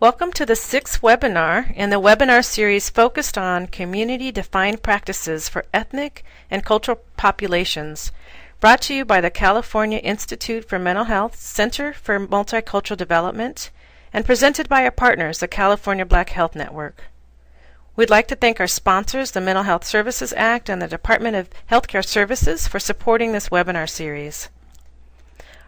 Welcome to the 6th webinar in the webinar series focused on community-defined practices for ethnic and cultural populations, brought to you by the California Institute for Mental Health Center for Multicultural Development and presented by our partners, the California Black Health Network. We'd like to thank our sponsors, the Mental Health Services Act and the Department of Healthcare Services, for supporting this webinar series.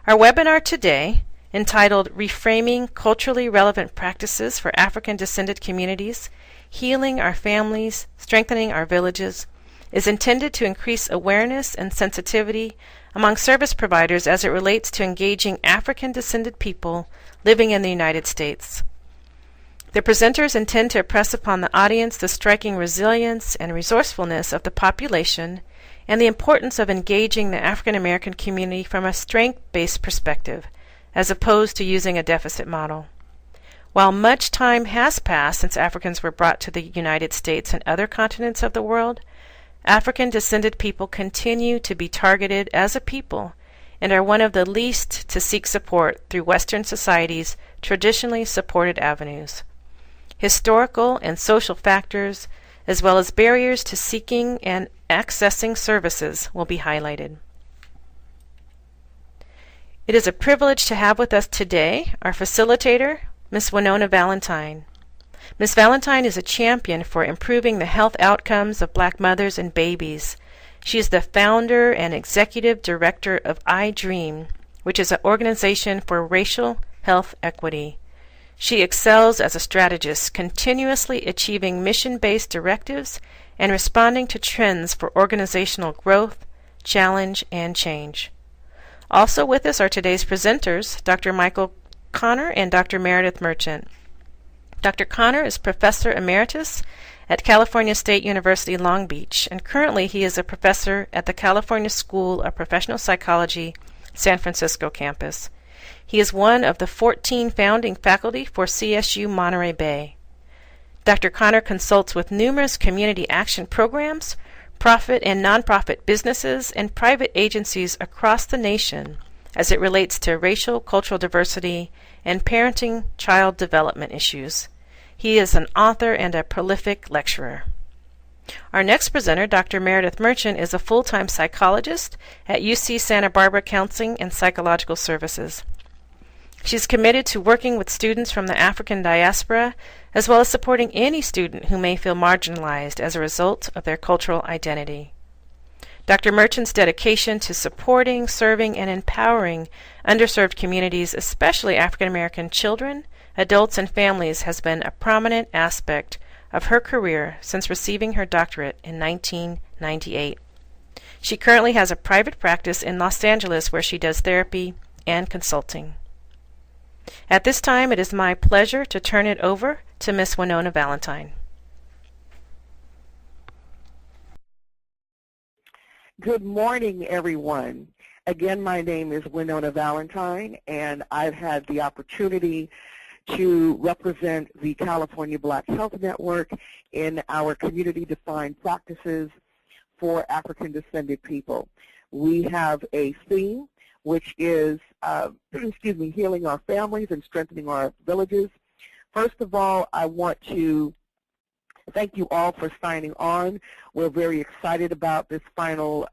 Our webinar today, entitled Reframing Culturally Relevant Practices for African-Descended Communities, Healing Our Families, Strengthening Our Villages, is intended to increase awareness and sensitivity among service providers as it relates to engaging African-descended people living in the United States. The presenters intend to impress upon the audience the striking resilience and resourcefulness of the population and the importance of engaging the African American community from a strength-based perspective, as opposed to using a deficit model. While much time has passed since Africans were brought to the United States and other continents of the world, African-descended people continue to be targeted as a people and are one of the least to seek support through Western society's traditionally supported avenues. Historical and social factors, as well as barriers to seeking and accessing services, will be highlighted. It is a privilege to have with us today our facilitator, Ms. Wenonah Valentine. Ms. Valentine is a champion for improving the health outcomes of Black mothers and babies. She is the founder and executive director of iDream, which is an organization for racial health equity. She excels as a strategist, continuously achieving mission-based directives and responding to trends for organizational growth, challenge, and change. Also with us are today's presenters, Dr. Michael Connor and Dr. Meredith Merchant. Dr. Connor is Professor Emeritus at California State University Long Beach, and currently he is a professor at the California School of Professional Psychology, San Francisco campus. He is one of the 14 founding faculty for CSU Monterey Bay. Dr. Connor consults with numerous community action programs, profit and nonprofit businesses, and private agencies across the nation as it relates to racial, cultural diversity, and parenting child development issues. He is an author and a prolific lecturer. Our next presenter, Dr. Meredith Merchant, is a full-time psychologist at UC Santa Barbara Counseling and Psychological Services. She's committed to working with students from the African diaspora, as well as supporting any student who may feel marginalized as a result of their cultural identity. Dr. Merchant's dedication to supporting, serving, and empowering underserved communities, especially African American children, adults, and families, has been a prominent aspect of her career since receiving her doctorate in 1998. She currently has a private practice in Los Angeles where she does therapy and consulting. At this time, it is my pleasure to turn it over to Ms. Wenonah Valentine. Good morning, everyone. Again, my name is Wenonah Valentine, and I've had the opportunity to represent the California Black Health Network in our community-defined practices for African-descended people. We have a theme which is, healing our families and strengthening our villages. First of all, I want to thank you all for signing on. We're very excited about this final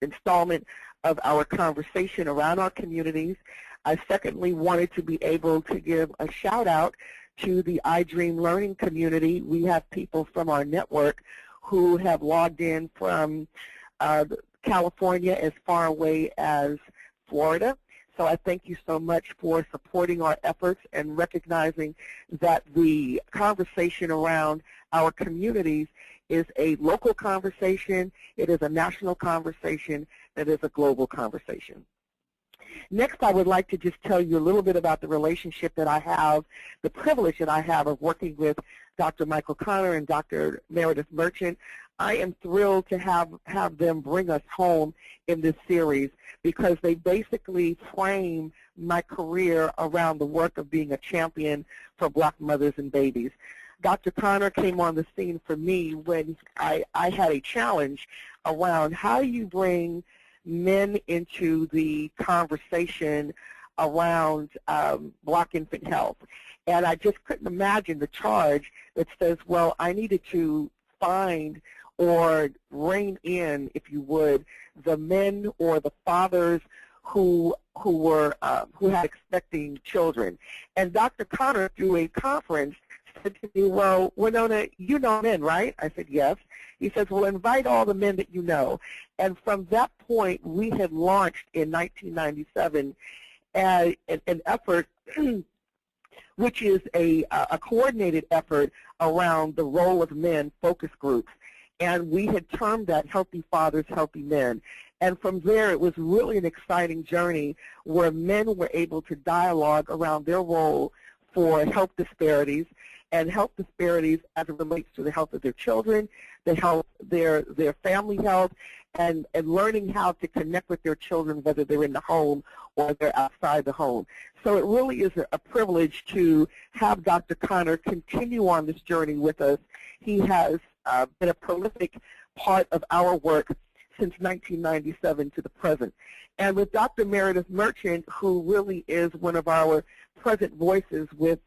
installment of our conversation around our communities. I secondly wanted to be able to give a shout out to the iDream learning community. We have people from our network who have logged in from California as far away as Florida. So I thank you so much for supporting our efforts and recognizing that the conversation around our communities is a local conversation, it is a national conversation, it is a global conversation. Next, I would like to just tell you a little bit about the relationship that I have, the privilege that I have of working with Dr. Michael Connor and Dr. Meredith Merchant. I am thrilled to have them bring us home in this series because they basically frame my career around the work of being a champion for Black mothers and babies. Dr. Connor came on the scene for me when I had a challenge around how do you bring men into the conversation around Black infant health. And I just couldn't imagine the charge that says, well, I needed to find or rein in, if you would, the men or the fathers who had expecting children. And Dr. Connor, through a conference, said to me, well, Wenonah, you know men, right? I said, yes. He says, well, invite all the men that you know. And from that point, we had launched in 1997 an effort which is a coordinated effort around the role of men focus groups. And we had termed that Healthy Fathers, Healthy Men. And from there, it was really an exciting journey where men were able to dialogue around their role for health disparities, and health disparities as it relates to the health of their children, the health, their family health, and learning how to connect with their children, whether they're in the home or they're outside the home. So it really is a privilege to have Dr. Connor continue on this journey with us. He has been a prolific part of our work since 1997 to the present. And with Dr. Meredith Merchant, who really is one of our present voices with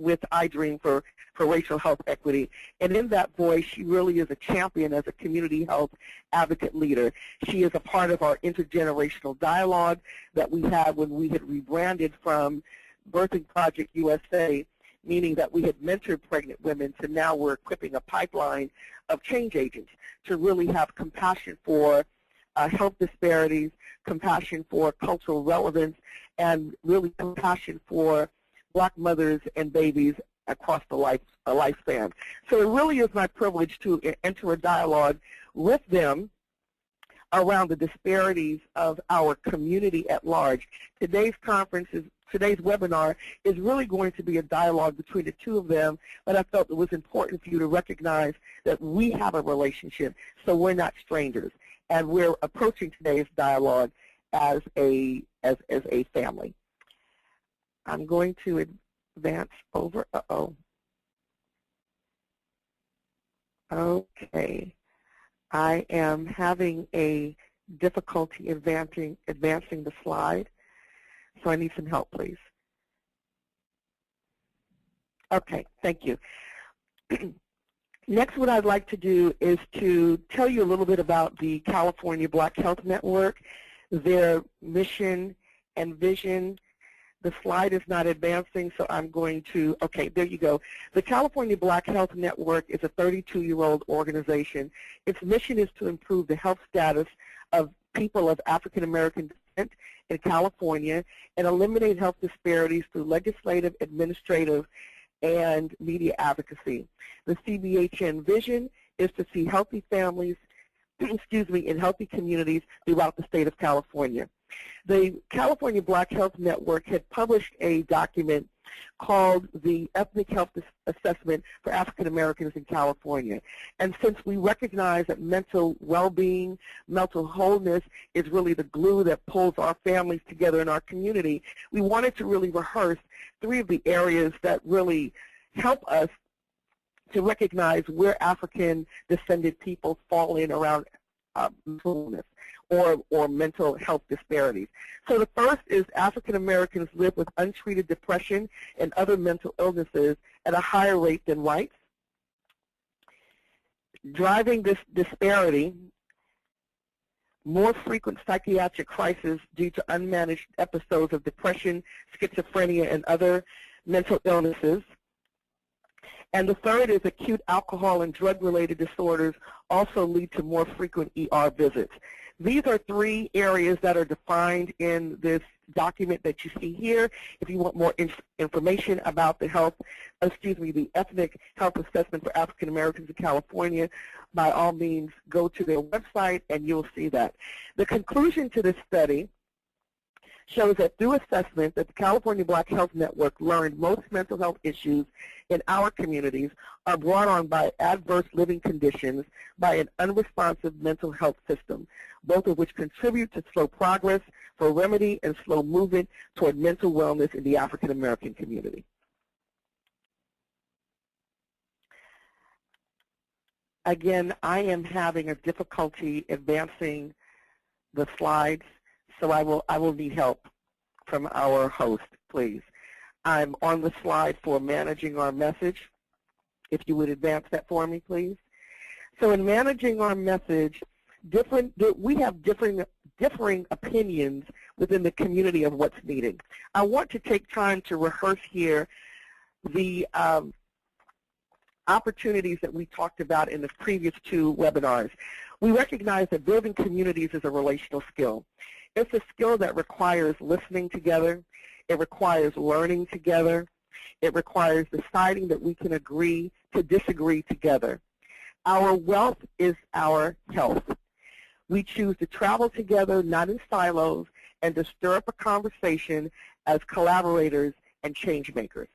iDream for racial health equity. And in that voice, she really is a champion as a community health advocate leader. She is a part of our intergenerational dialogue that we had when we had rebranded from Birthing Project USA, meaning that we had mentored pregnant women, to now we're equipping a pipeline of change agents to really have compassion for health disparities, compassion for cultural relevance, and really compassion for Black mothers and babies across the lifespan. So it really is my privilege to enter a dialogue with them around the disparities of our community at large. Today's webinar is really going to be a dialogue between the two of them, but I felt it was important for you to recognize that we have a relationship, so we're not strangers, and we're approaching today's dialogue as a family. I'm going to advance over. Okay. I am having a difficulty advancing the slide, so I need some help, please. Okay, thank you. Next, what I'd like to do is to tell you a little bit about the California Black Health Network, their mission and vision. The slide is not advancing, so I'm going to, okay, there you go. The California Black Health Network is a 32-year-old organization. Its mission is to improve the health status of people of African American descent in California and eliminate health disparities through legislative, administrative, and media advocacy. The CBHN vision is to see healthy families, in healthy communities throughout the state of California. The California Black Health Network had published a document called the Ethnic Health Assessment for African Americans in California. And since we recognize that mental well-being, mental wholeness is really the glue that pulls our families together in our community, we wanted to really rehearse 3 of the areas that really help us to recognize where African-descended people fall in around mental illness or mental health disparities. So the first is African Americans live with untreated depression and other mental illnesses at a higher rate than whites. Driving this disparity, more frequent psychiatric crises due to unmanaged episodes of depression, schizophrenia, and other mental illnesses. And the third is acute alcohol and drug-related disorders also lead to more frequent ER visits. These are 3 areas that are defined in this document that you see here. If you want more information about the the Ethnic Health Assessment for African Americans in California, by all means go to their website and you'll see that. The conclusion to this study shows that through assessment that the California Black Health Network learned most mental health issues in our communities are brought on by adverse living conditions by an unresponsive mental health system, both of which contribute to slow progress for remedy and slow movement toward mental wellness in the African American community. Again, I am having a difficulty advancing the slides, so I will need help from our host, please. I'm on the slide for managing our message. If you would advance that for me, please. So in managing our message, we have differing opinions within the community of what's needed. I want to take time to rehearse here the opportunities that we talked about in the previous two webinars. We recognize that building communities is a relational skill. It's a skill that requires listening together. It requires learning together. It requires deciding that we can agree to disagree together. Our wealth is our health. We choose to travel together, not in silos, and to stir up a conversation as collaborators and change makers.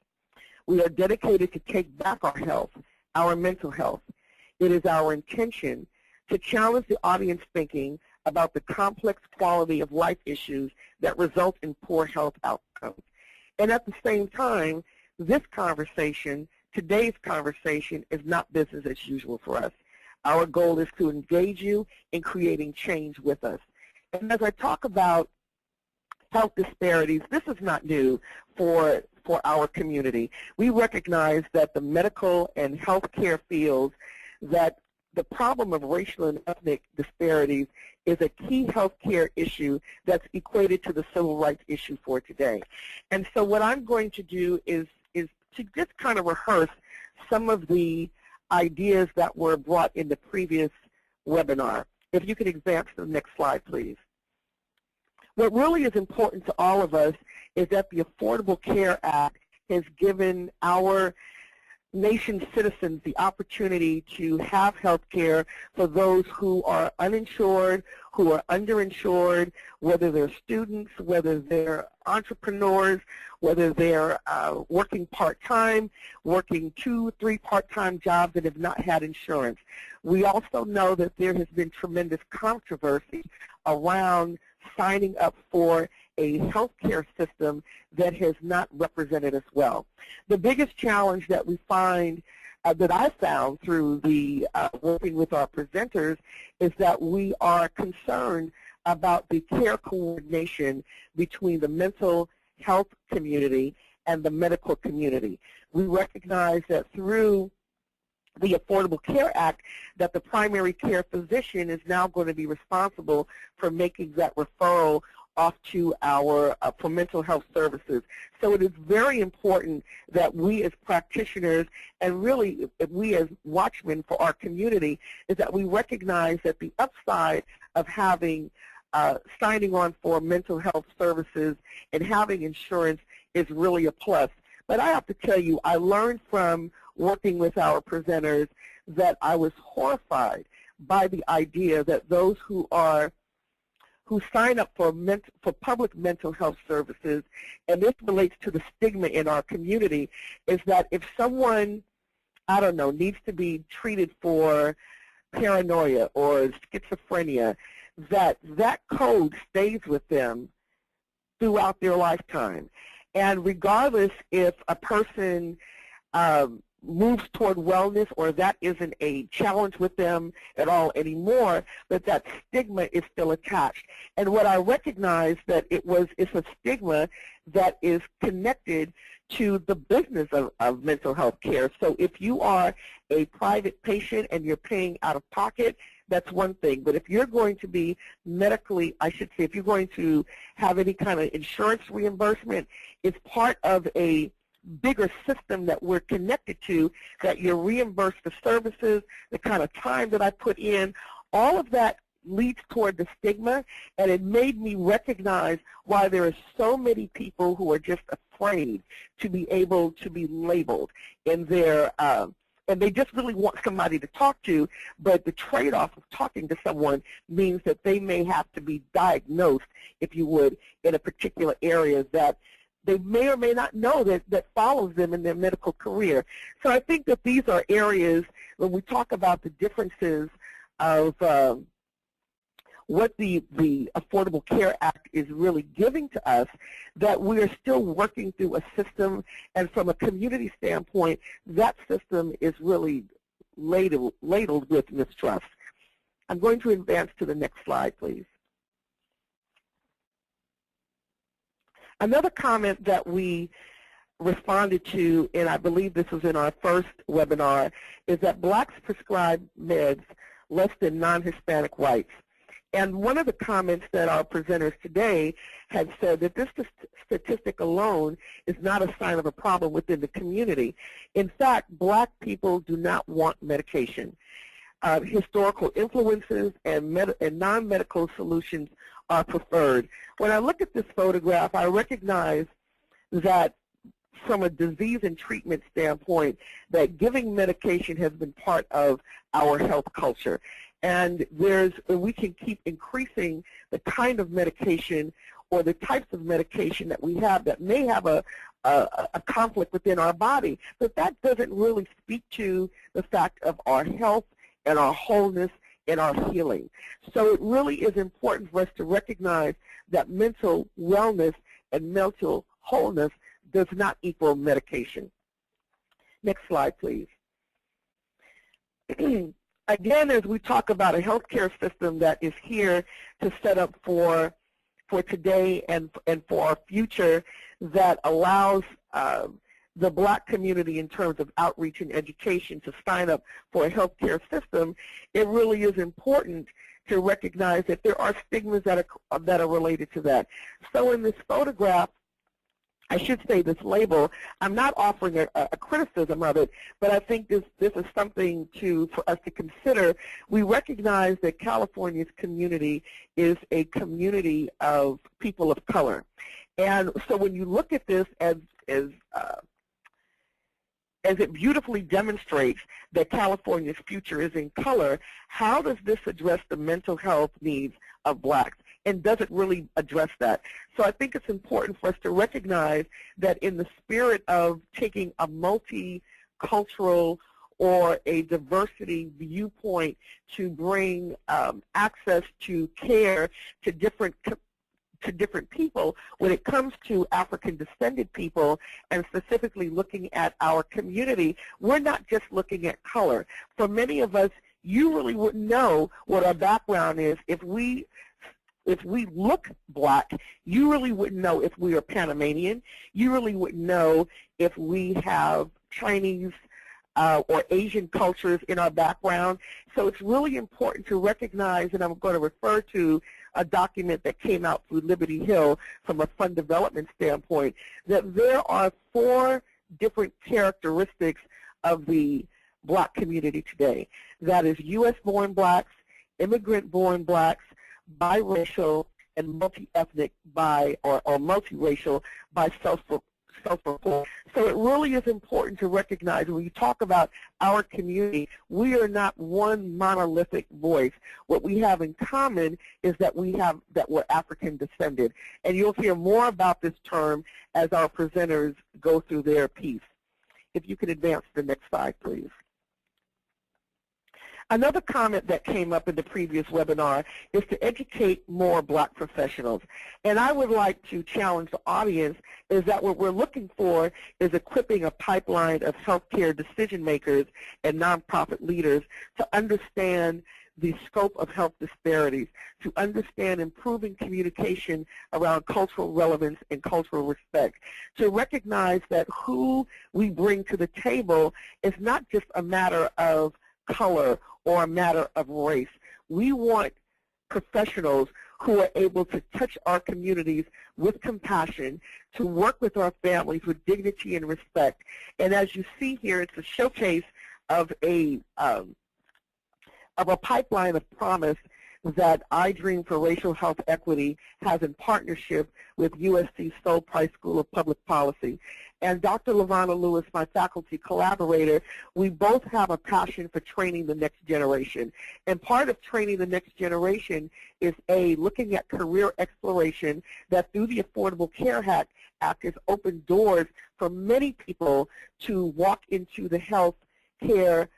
We are dedicated to take back our health, our mental health. It is our intention to challenge the audience thinking about the complex quality of life issues that result in poor health outcomes. And at the same time, this conversation, today's conversation, is not business as usual for us. Our goal is to engage you in creating change with us. And as I talk about health disparities, this is not new for our community. We recognize that the medical and healthcare fields, that the problem of racial and ethnic disparities is a key healthcare issue that's equated to the civil rights issue for today. And so what I'm going to do is to just kind of rehearse some of the ideas that were brought in the previous webinar. If you could advance to the next slide, please. What really is important to all of us is that the Affordable Care Act has given our nation's citizens the opportunity to have health care for those who are uninsured, who are underinsured, whether they're students, whether they're entrepreneurs, whether they're working part-time, working 2, 3 part-time jobs and have not had insurance. We also know that there has been tremendous controversy around signing up for a healthcare system that has not represented us well. The biggest challenge that we find, that I found through the working with our presenters, is that we are concerned about the care coordination between the mental health community and the medical community. We recognize that through the Affordable Care Act, that the primary care physician is now going to be responsible for making that referral off to our for mental health services. So it is very important that we as practitioners, and really we as watchmen for our community, is that we recognize that the upside of having signing on for mental health services and having insurance is really a plus. But I have to tell you, I learned from working with our presenters that I was horrified by the idea that those who sign up for public mental health services, and this relates to the stigma in our community, is that if someone, I don't know, needs to be treated for paranoia or schizophrenia, that code stays with them throughout their lifetime. And regardless if a person moves toward wellness or that isn't a challenge with them at all anymore, but that stigma is still attached. And what I recognize that it's a stigma that is connected to the business of mental health care. So if you are a private patient and you're paying out of pocket, that's one thing. But if you're going to be medically, I should say, if you're going to have any kind of insurance reimbursement, it's part of a bigger system that we're connected to, that you're reimbursed for services, the kind of time that I put in. All of that leads toward the stigma, and it made me recognize why there are so many people who are just afraid to be able to be labeled in their and they just really want somebody to talk to, but the trade-off of talking to someone means that they may have to be diagnosed, if you would, in a particular area that they may or may not know that follows them in their medical career. So I think that these are areas, when we talk about the differences of what the Affordable Care Act is really giving to us, that we are still working through a system, and from a community standpoint, that system is really ladled with mistrust. I'm going to advance to the next slide, please. Another comment that we responded to, and I believe this was in our first webinar, is that blacks prescribe meds less than non-Hispanic whites. And one of the comments that our presenters today had said that this statistic alone is not a sign of a problem within the community. In fact, black people do not want medication. Historical influences and non-medical solutions are preferred. When I look at this photograph, I recognize that from a disease and treatment standpoint, that giving medication has been part of our health culture. And we can keep increasing the kind of medication or the types of medication that we have that may have a conflict within our body, but that doesn't really speak to the fact of our health and our wholeness and our healing. So it really is important for us to recognize that mental wellness and mental wholeness does not equal medication. Next slide, please. Again, as we talk about a healthcare system that is here to set up for today and for our future, that allows the black community in terms of outreach and education to sign up for a healthcare system, it really is important to recognize that there are stigmas that are related to that. So in this photograph, I should say this label, I'm not offering a criticism of it, but I think this is something for us to consider. We recognize that California's community is a community of people of color. And so when you look at this as it beautifully demonstrates that California's future is in color, how does this address the mental health needs of blacks? And does it really address that? So I think it's important for us to recognize that in the spirit of taking a multicultural or a diversity viewpoint to bring access to care to different people, when it comes to African-descended people, and specifically looking at our community, we're not just looking at color. For many of us, you really wouldn't know what our background is if we look black. You really wouldn't know if we are Panamanian. You really wouldn't know if we have Chinese or Asian cultures in our background. So it's really important to recognize, and I'm going to refer to a document that came out through Liberty Hill from a fund development standpoint, that there are 4 different characteristics of the black community today. That is U.S.-born blacks, immigrant-born blacks, biracial, and multi-ethnic or multiracial by self-report. So it really is important to recognize when you talk about our community, we are not one monolithic voice. What we have in common is that we're African descended. And you'll hear more about this term as our presenters go through their piece. If you could advance to the next slide, please. Another comment that came up in the previous webinar is to educate more black professionals. And I would like to challenge the audience is that what we're looking for is equipping a pipeline of healthcare decision makers and nonprofit leaders to understand the scope of health disparities, to understand improving communication around cultural relevance and cultural respect, to recognize that who we bring to the table is not just a matter of color or a matter of race. We want professionals who are able to touch our communities with compassion, to work with our families with dignity and respect. And as you see here, it's a showcase of a pipeline of promise that I Dream for Racial Health Equity has in partnership with USC Stoll Price School of Public Policy. And Dr. LaVonna Lewis, my faculty collaborator, we both have a passion for training the next generation. And part of training the next generation is looking at career exploration that through the Affordable Care Act has opened doors for many people to walk into the health care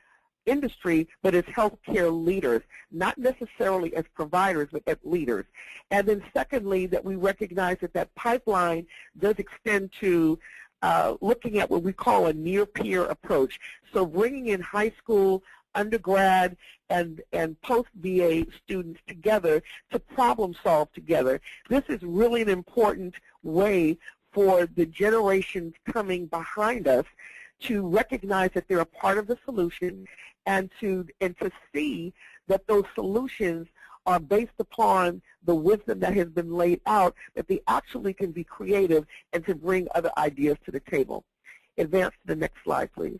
industry, but as healthcare leaders, not necessarily as providers, but as leaders. And then secondly, that we recognize that pipeline does extend to looking at what we call a near-peer approach. So bringing in high school undergrad and post-BA students together to problem solve together. This is really an important way for the generations coming behind us to recognize that they're a part of the solution and to see that those solutions are based upon the wisdom that has been laid out, that they actually can be creative and to bring other ideas to the table. Advance to the next slide, please.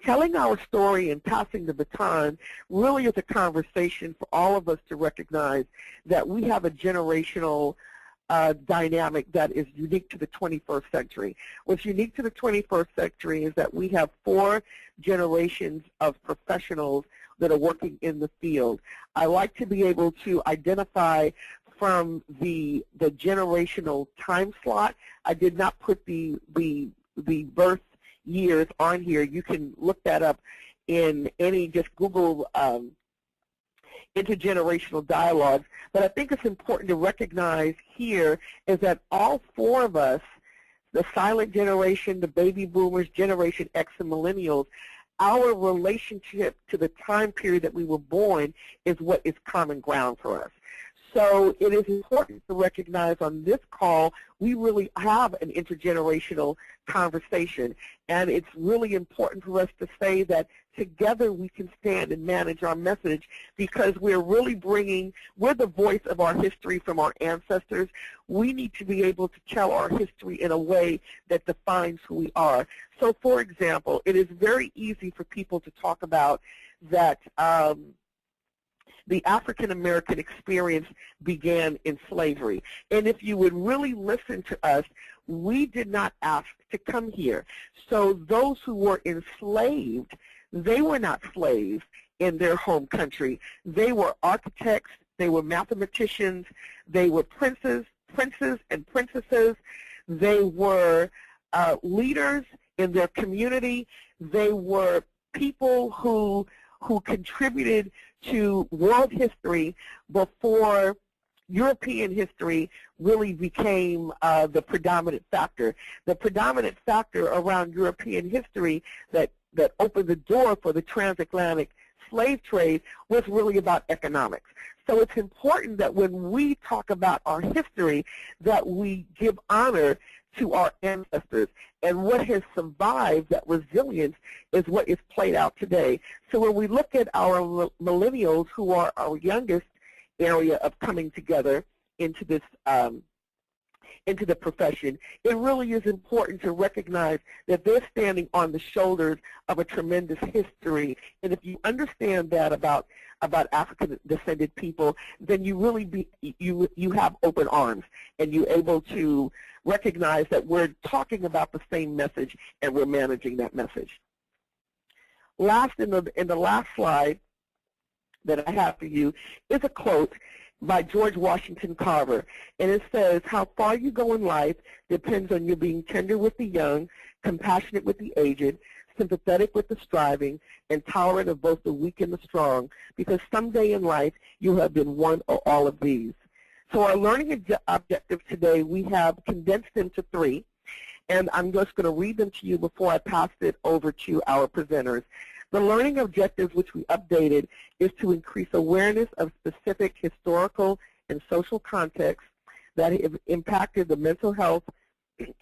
Telling our story and passing the baton really is a conversation for all of us to recognize that we have a generational dynamic that is unique to the 21st century. What's unique to the 21st century is that we have 4 generations of professionals that are working in the field. I like to be able to identify from the generational time slot. I did not put the birth years on here. You can look that up in any, just Google intergenerational dialogues. But I think it's important to recognize here is that all 4 of us, the silent generation, the baby boomers, Generation X, and millennials, our relationship to the time period that we were born is what is common ground for us. So it is important to recognize on this call we really have an intergenerational conversation, and it's really important for us to say that together we can stand and manage our message, because we're really we're the voice of our history from our ancestors. We need to be able to tell our history in a way that defines who we are. So for example, it is very easy for people to talk about that the African American experience began in slavery. And if you would really listen to us, we did not ask to come here. So those who were enslaved, they were not slaves in their home country. They were architects, they were mathematicians, they were princes and princesses, they were leaders in their community, they were people who contributed to world history before European history really became the predominant factor. The predominant factor around European history that opened the door for the transatlantic slave trade was really about economics. So it's important that when we talk about our history that we give honor to our ancestors. And what has survived, that resilience, is what is played out today. So when we look at our millennials, who are our youngest area of coming together into this into the profession, it really is important to recognize that they're standing on the shoulders of a tremendous history. And if you understand that about African-descended people, then you really you have open arms, and you're able to recognize that we're talking about the same message and we're managing that message. Last, in the last slide that I have for you is a quote by George Washington Carver, and it says, "How far you go in life depends on you being tender with the young, compassionate with the aged, sympathetic with the striving, and tolerant of both the weak and the strong, because someday in life you have been one or all of these." So our learning objectives today, we have condensed into 3, and I'm just going to read them to you before I pass it over to our presenters. The learning objectives, which we updated, is to increase awareness of specific historical and social contexts that have impacted the mental health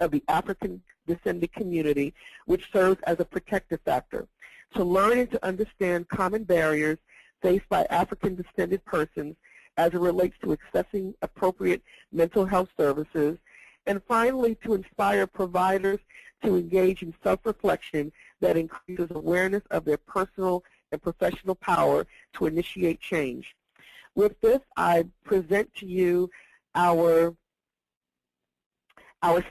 of the African-descended community, which serves as a protective factor. To learn and to understand common barriers faced by African-descended persons as it relates to accessing appropriate mental health services. And finally, to inspire providers to engage in self-reflection that increases awareness of their personal and professional power to initiate change. With this, I present to you our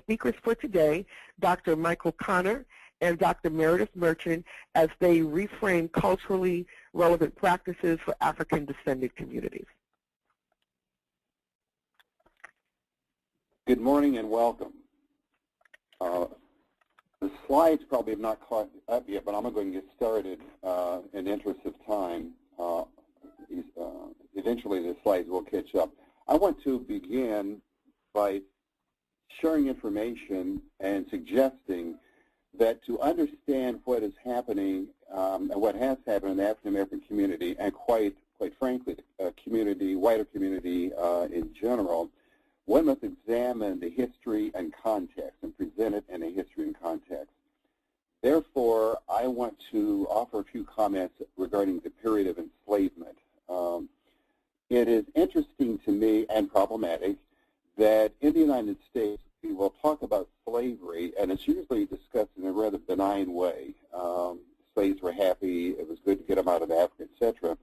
speakers for today, Dr. Michael Connor and Dr. Meredith Merchant, as they reframe culturally relevant practices for African-descended communities. Good morning and welcome. The slides probably have not caught up yet, but I'm going to get started in the interest of time. Eventually the slides will catch up. I want to begin by sharing information and suggesting that to understand what is happening and what has happened in the African American community, and quite frankly, wider community in general, one must examine the history and context and present it in a history and context. Therefore, I want to offer a few comments regarding the period of enslavement. It is interesting to me and problematic that in the United States, we will talk about slavery, and it's usually discussed in a rather benign way. Slaves were happy, it was good to get them out of Africa, etc.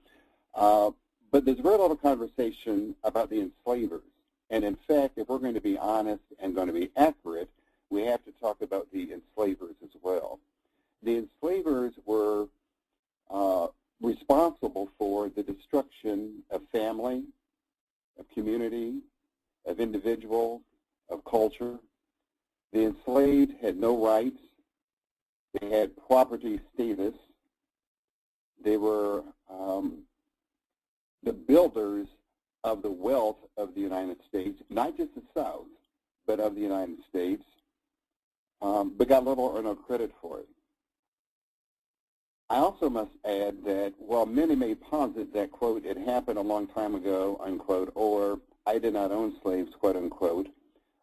But there's very little conversation about the enslavers. And in fact, if we're going to be honest and going to be accurate, we have to talk about the enslavers as well. The enslavers were responsible for the destruction of family, of community, of individuals, of culture. The enslaved had no rights. They had property status. They were the builders of the wealth of the United States, not just the South, but of the United States, but got little or no credit for it. I also must add that while many may posit that, quote, it happened a long time ago, unquote, or I did not own slaves, quote, unquote,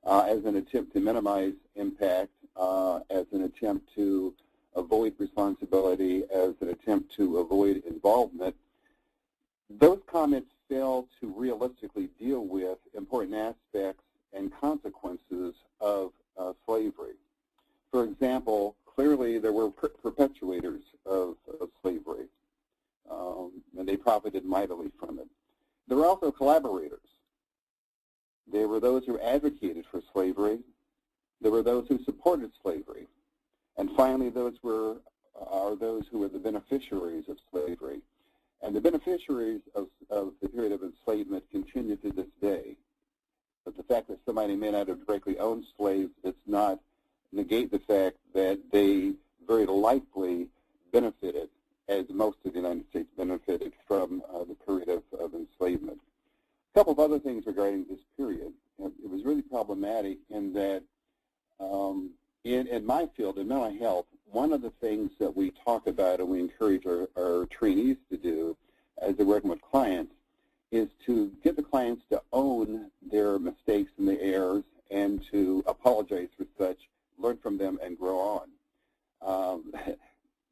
as an attempt to minimize impact, as an attempt to avoid responsibility, as an attempt to avoid involvement, those comments fail to realistically deal with important aspects and consequences of slavery. For example, clearly there were perpetuators of slavery, and they profited mightily from it. There were also collaborators. There were those who advocated for slavery. There were those who supported slavery. And finally, those are those who were the beneficiaries of slavery. And the beneficiaries of the period of enslavement continue to this day. But the fact that somebody may not have directly owned slaves does not negate the fact that they very likely benefited, as most of the United States benefited from the period of enslavement. A couple of other things regarding this period. It was really problematic in that in my field, in mental health, one of the things that we talk about and we encourage our trainees to do as they're working with clients is to get the clients to own their mistakes and their errors and to apologize for such, learn from them, and grow on.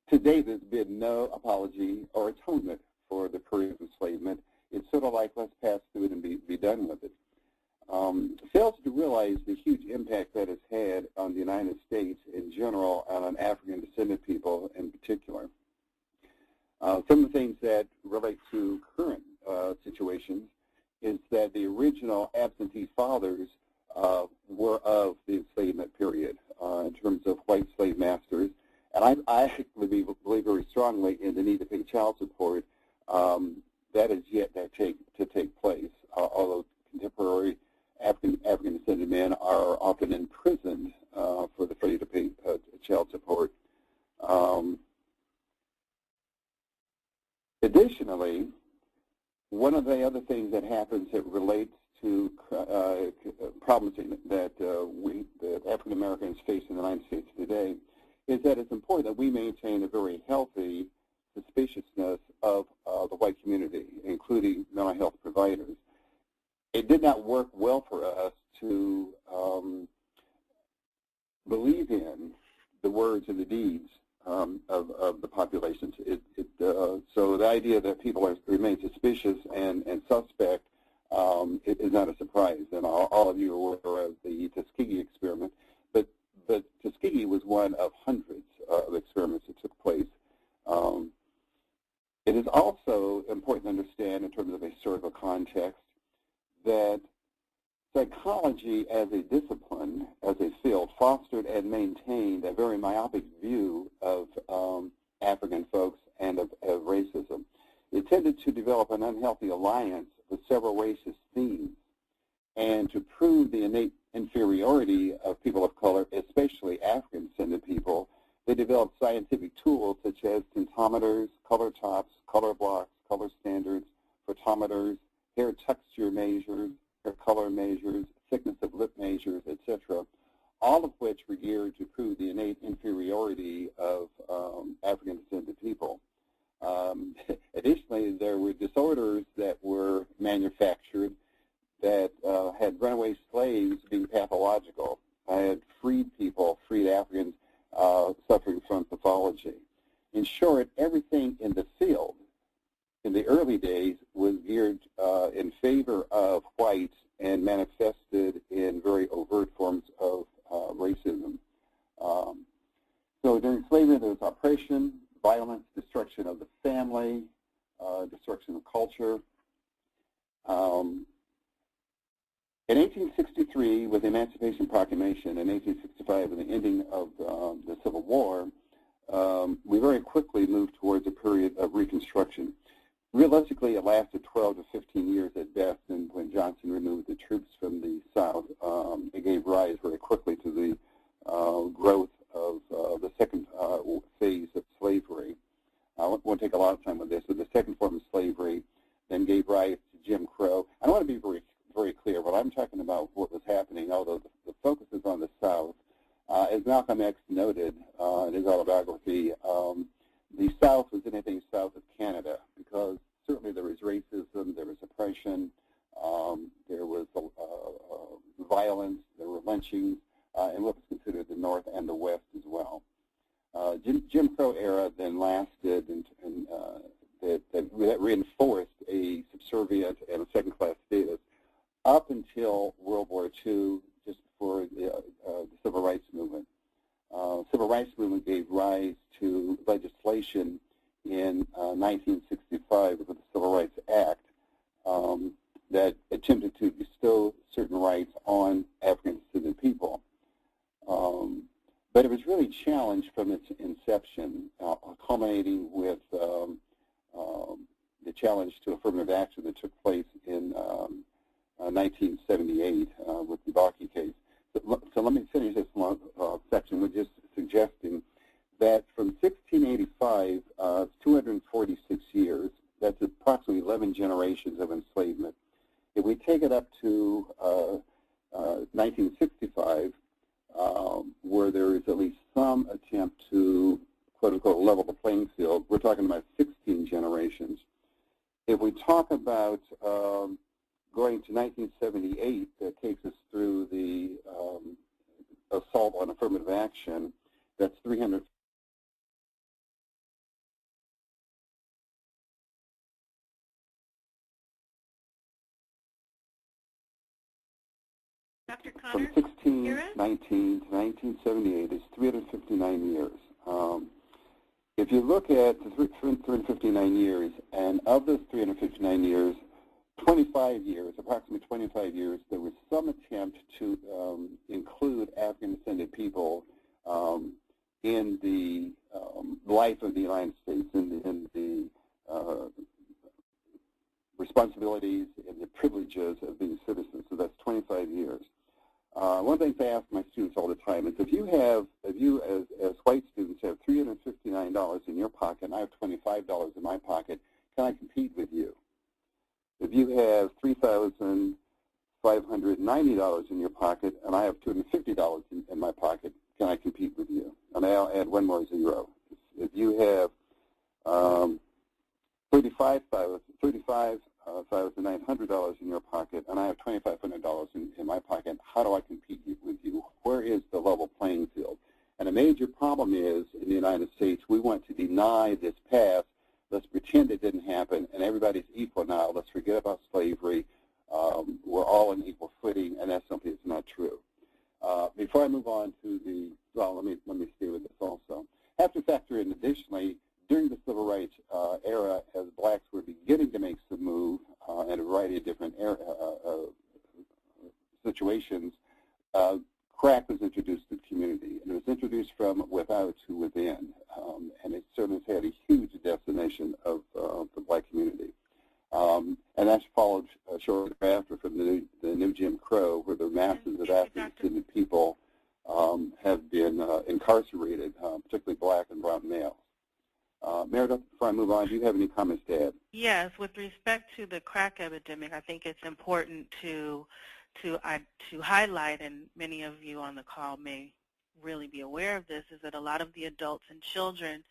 Today, there's been no apology or atonement for the period of enslavement. It's sort of like, let's pass through it and be done with it. Fails to realize the huge impact that has had on the United States in general and on African descendant people in particular. Some of the things that relate to current situations is that the original absentee fathers were of the enslavement period in terms of white slave masters. And I actually believe very strongly in the need to pay child support. That is yet to take place, although contemporary African descended men are often imprisoned for the failure to pay child support. Additionally, one of the other things that happens that relates to problems that African Americans face in the United States today is that it's important that we maintain a very healthy suspiciousness of the white community, including mental health providers. It did not work well for us to believe in the words and the deeds of the populations. So the idea that people remain suspicious and suspect it is not a surprise. And all of you are aware of the Tuskegee experiment. But Tuskegee was one of hundreds of experiments that took place. It is also important to understand in terms of a historical context that psychology as a discipline, as a field, fostered and maintained a very myopic view of African folks and of racism. It tended to develop an unhealthy alliance with several racist themes and to prove the innate inferiority of people of color, especially African-descended people. They developed scientific tools such as tintometers, color tops, color blocks, color standards, photometers, hair texture measures, hair color measures, thickness of lip measures, etc., all of which were geared to prove the innate inferiority of African descended people. Additionally, there were disorders that were manufactured that had runaway slaves being pathological. I had freed people, freed Africans, suffering from pathology. In short, everything in the field in the early days was geared in favor of whites and manifested in very overt forms of racism. So during slavery, there was oppression, violence, destruction of the family, destruction of culture. In 1863, with the Emancipation Proclamation, and 1865, with the ending of the Civil War, we very quickly moved towards a period of Reconstruction. Realistically, it lasted 12 to 15 years at best, and when Johnson removed the troops from the South, it gave rise very quickly to the growth of the second phase of slavery. I won't take a lot of time with this, but the second form of slavery then gave rise to Jim Crow. I don't want to be very clear, but I'm talking about what was happening, although the focus is on the South. As Malcolm X noted in his autobiography, the South was anything south of Canada, because certainly there was racism, there was oppression, there was violence, there were lynchings, and what was considered the North and the West as well. Jim Crow era then lasted, and that reinforced a subservient and a second-class status up until World War II, just before the Civil Rights Movement. Civil Rights Movement gave rise to legislation in 1965 with the Civil Rights Act that attempted to bestow certain rights on African descended people. But it was really challenged from its inception, culminating with the challenge to affirmative action that took place in 1978 with the Baki case. So let me finish this section with just suggesting that from 1685 to 246 years, that's approximately 11 generations of enslavement. If we take it up to 1965, where there is at least some attempt to, quote-unquote, level the playing field, we're talking about 16 generations. If we talk about going to 1978, that takes us through the assault on affirmative action, that's 300. Dr. Connor, from 1619 to 1978 is 359 years. If you look at the 359 years, and of those 359 years, 25 years, approximately 25 years, there was some attempt to include African descended people in the life of the United States, in the responsibilities and the privileges of being citizens. So that's 25 years. One of the things I ask my students all the time is, if you as white students have $359 in your pocket and I have $25 in my pocket, can I compete with you? If you have $3,590 in your pocket and I have $250 in my pocket, can I compete with you? And I'll add one more zero. If you have $35,900 in your pocket and I have $2,500 in my pocket, how do I compete with you? Where is the level playing field? And a major problem is, in the United States, we want to deny this past. Let's pretend it didn't happen, and everybody's equal now. Let's forget about slavery. We're all on equal footing, and that's something that's not true. Before I move on to the, well, let me stay with this also. I have to factor in, additionally, during the Civil Rights era, as blacks were beginning to make some move in a variety of different situations, crack was introduced to the community, and it was introduced from without to within, and it certainly has had a huge decimation of the black community. And that's followed shortly after from the new Jim Crow, where the masses of African-descended people have been incarcerated, particularly black and brown males. Meredith, before I move on, do you have any comments to add? Yes, with respect to the crack epidemic, I think it's important to to highlight, and many of you on the call may really be aware of this, is that a lot of the adults and children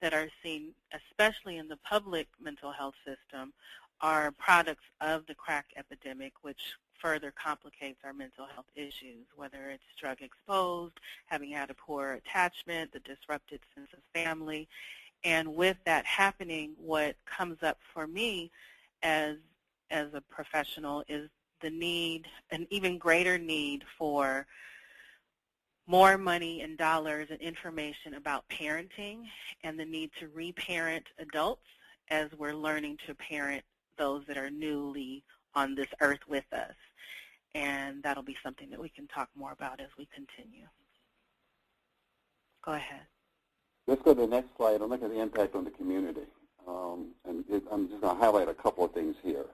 that are seen, especially in the public mental health system, are products of the crack epidemic, which further complicates our mental health issues, whether it's drug exposed, having had a poor attachment, the disrupted sense of family. And with that happening, what comes up for me as a professional is the need, an even greater need for more money and dollars and information about parenting, and the need to reparent adults as we're learning to parent those that are newly on this earth with us. And that'll be something that we can talk more about as we continue. Go ahead. Let's go to the next slide and look at the impact on the community. I'm just going to highlight a couple of things here.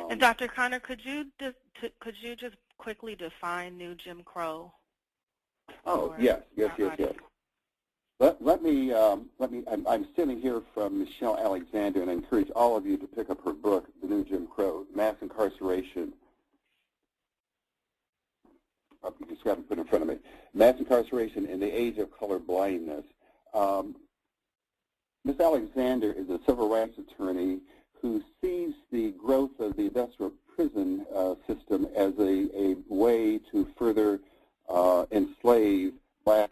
And Dr. Connor, could you just quickly define New Jim Crow? Oh, yes. I'm sitting here from Michelle Alexander, and I encourage all of you to pick up her book, The New Jim Crow, Mass Incarceration. You just got to put it in front of me. Mass Incarceration in the Age of Color Blindness. Ms. Alexander is a civil rights attorney who sees the growth of the industrial prison system as a way to further enslave black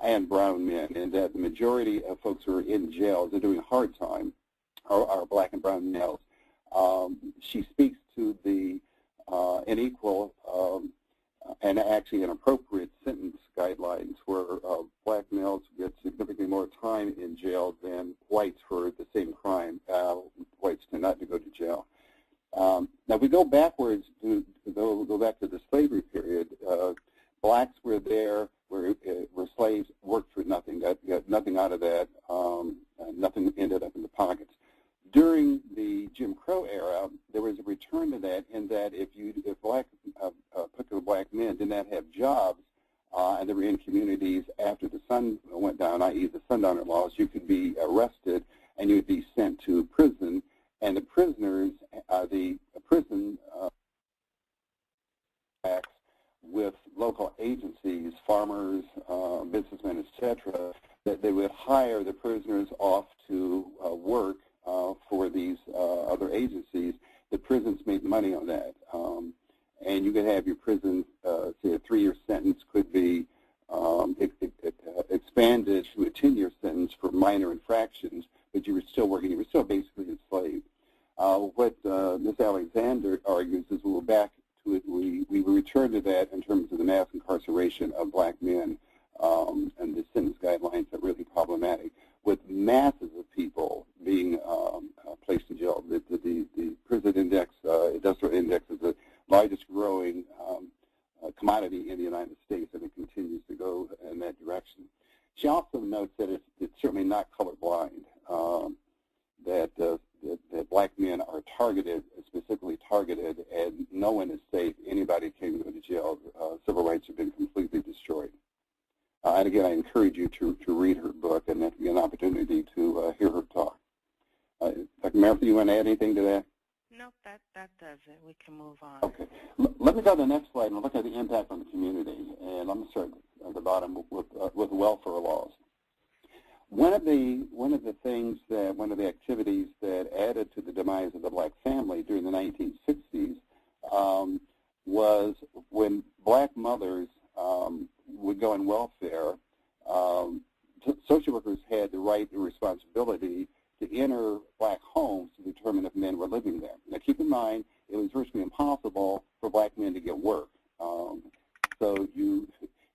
and brown men, and that the majority of folks who are in jails and doing hard time are black and brown males. She speaks to the unequal and actually inappropriate sentence guidelines where black males get significantly more time in jail than whites for the same crime. Whites tend not to go to jail. Now, if we go backwards, go back to the slavery period, blacks were there, were slaves, worked for nothing, got nothing out of that, nothing ended up in the pockets. During the Jim Crow era, there was a return to that in that if particular black men did not have jobs and they were in communities after the sun went down, i.e. the sundowner laws, you could be arrested and you would be sent to prison, and the prisoners, the prison acts with local agencies, farmers, businessmen, etc., that they would hire the prisoners off to work for these other agencies. The prisons made money on that. And you could have your prison, say a 3-year sentence could be expanded to a 10-year sentence for minor infractions, but you were still working, you were still basically enslaved. What Ms. Alexander argues is we'll back to it, we return to that in terms of the mass incarceration of black men and the sentence guidelines are really problematic. With masses of people being placed in jail, the prison index, industrial index is the largest growing commodity in the United States, and it continues to go in that direction. She also notes that it's certainly not colorblind, that black men are targeted, specifically targeted, and no one is safe. Anybody can go to jail. Civil rights have been completely destroyed. And again, I encourage you to read her book, and that can be an opportunity to hear her talk. Dr. Murphy, you want to add anything to that? No, that does it. We can move on. Okay. Let me go to the next slide and look at the impact on the community. And I'm going to start at the bottom with welfare laws. One of the activities that added to the demise of the black family during the 1960s was when black mothers would go on welfare, social workers had the right and responsibility to enter black homes to determine if men were living there. Now, keep in mind, it was virtually impossible for black men to get work.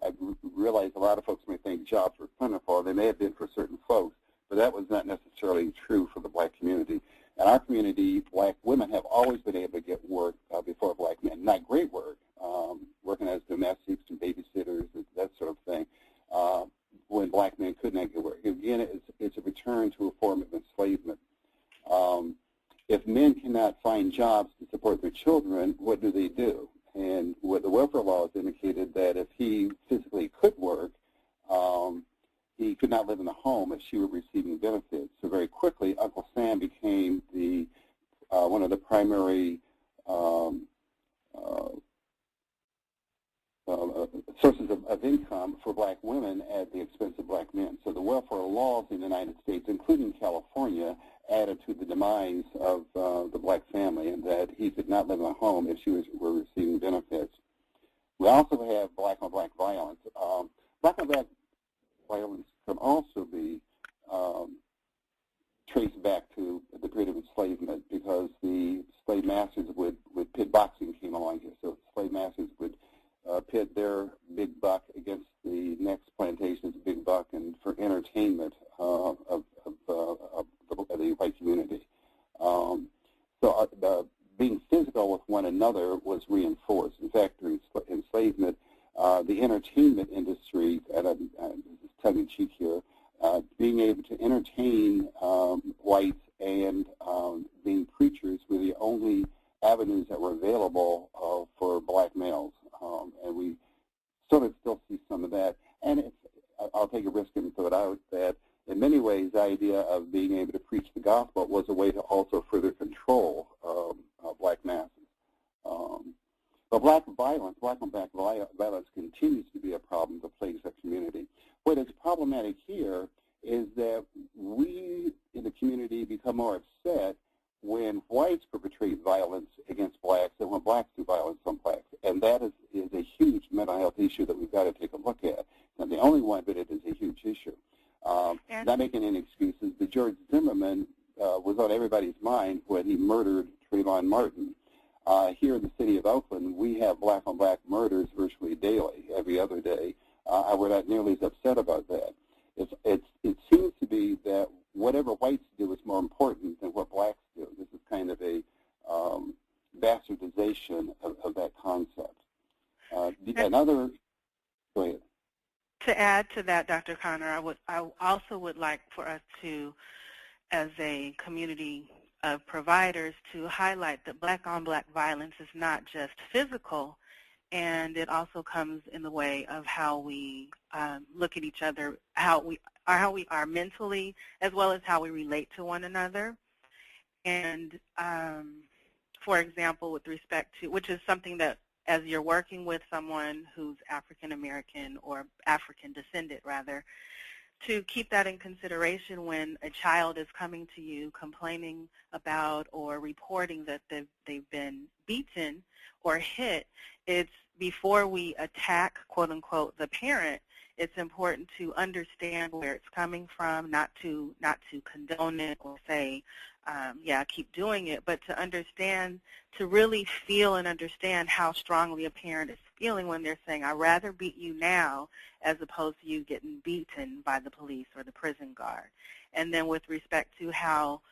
I realize a lot of folks may think jobs were plentiful. They may have been for certain folks, but that was not necessarily true for the black community. In our community, black women have always been able to get work before black men. Not great work, working as domestics and babysitters, that sort of thing, when black men could not get work. Again, it's a return to a form of enslavement. If men cannot find jobs to support their children, what do? And what the welfare laws indicated that if he physically could work, he could not live in the home if she were receiving benefits. So very quickly, Uncle Sam became one of the primary sources of income for black women at the expense of black men. So the welfare laws in the United States, including California, added to the demise of the black family, and that he could not live in a home if she were receiving benefits. We also have black-on-black violence. Black-on-black violence can also be traced back to the period of enslavement, because the slave masters would pit boxing came along here. So slave masters would pit their big buck against the next plantation's big buck, and for entertainment of the white community. So being physical with one another was reinforced. In fact, during enslavement, the entertainment industry, and I'm tongue-in-cheek here, being able to entertain whites and being preachers were the only avenues that were available for black males. And we sort of still see some of that. And I'll take a risk and throw it out that in many ways the idea of being able to preach the gospel was a way to also further control black masses. But black on black violence continues to be a problem that plagues our community. What is problematic here is that we in the community become more upset when whites perpetrate violence against blacks than when blacks do violence on blacks. And that is a huge mental health issue that we've got to take a look at. It's not the only one, but it is a huge issue. Not making any excuses, but George Zimmerman was on everybody's mind when he murdered Trayvon Martin. Here in the city of Oakland, we have black-on-black murders virtually daily, every other day. We're not nearly as upset about that. It seems to be that whatever whites do is more important than what blacks do. This is kind of a bastardization of that concept. Go ahead. To add to that, Dr. Connor, I also would like for us to, as a community of providers, to highlight that black-on-black violence is not just physical, and it also comes in the way of how we look at each other, how we are mentally, as well as how we relate to one another. And for example, with respect to, which is something that as you're working with someone who's African American or African descendant rather, to keep that in consideration when a child is coming to you complaining about or reporting that they've been beaten or hit. It's before we attack, quote unquote, the parent, it's important to understand where it's coming from, not to condone it or say, yeah, keep doing it, but to understand, to really feel and understand how strongly a parent is feeling when they're saying, I'd rather beat you now as opposed to you getting beaten by the police or the prison guard. And then with respect to how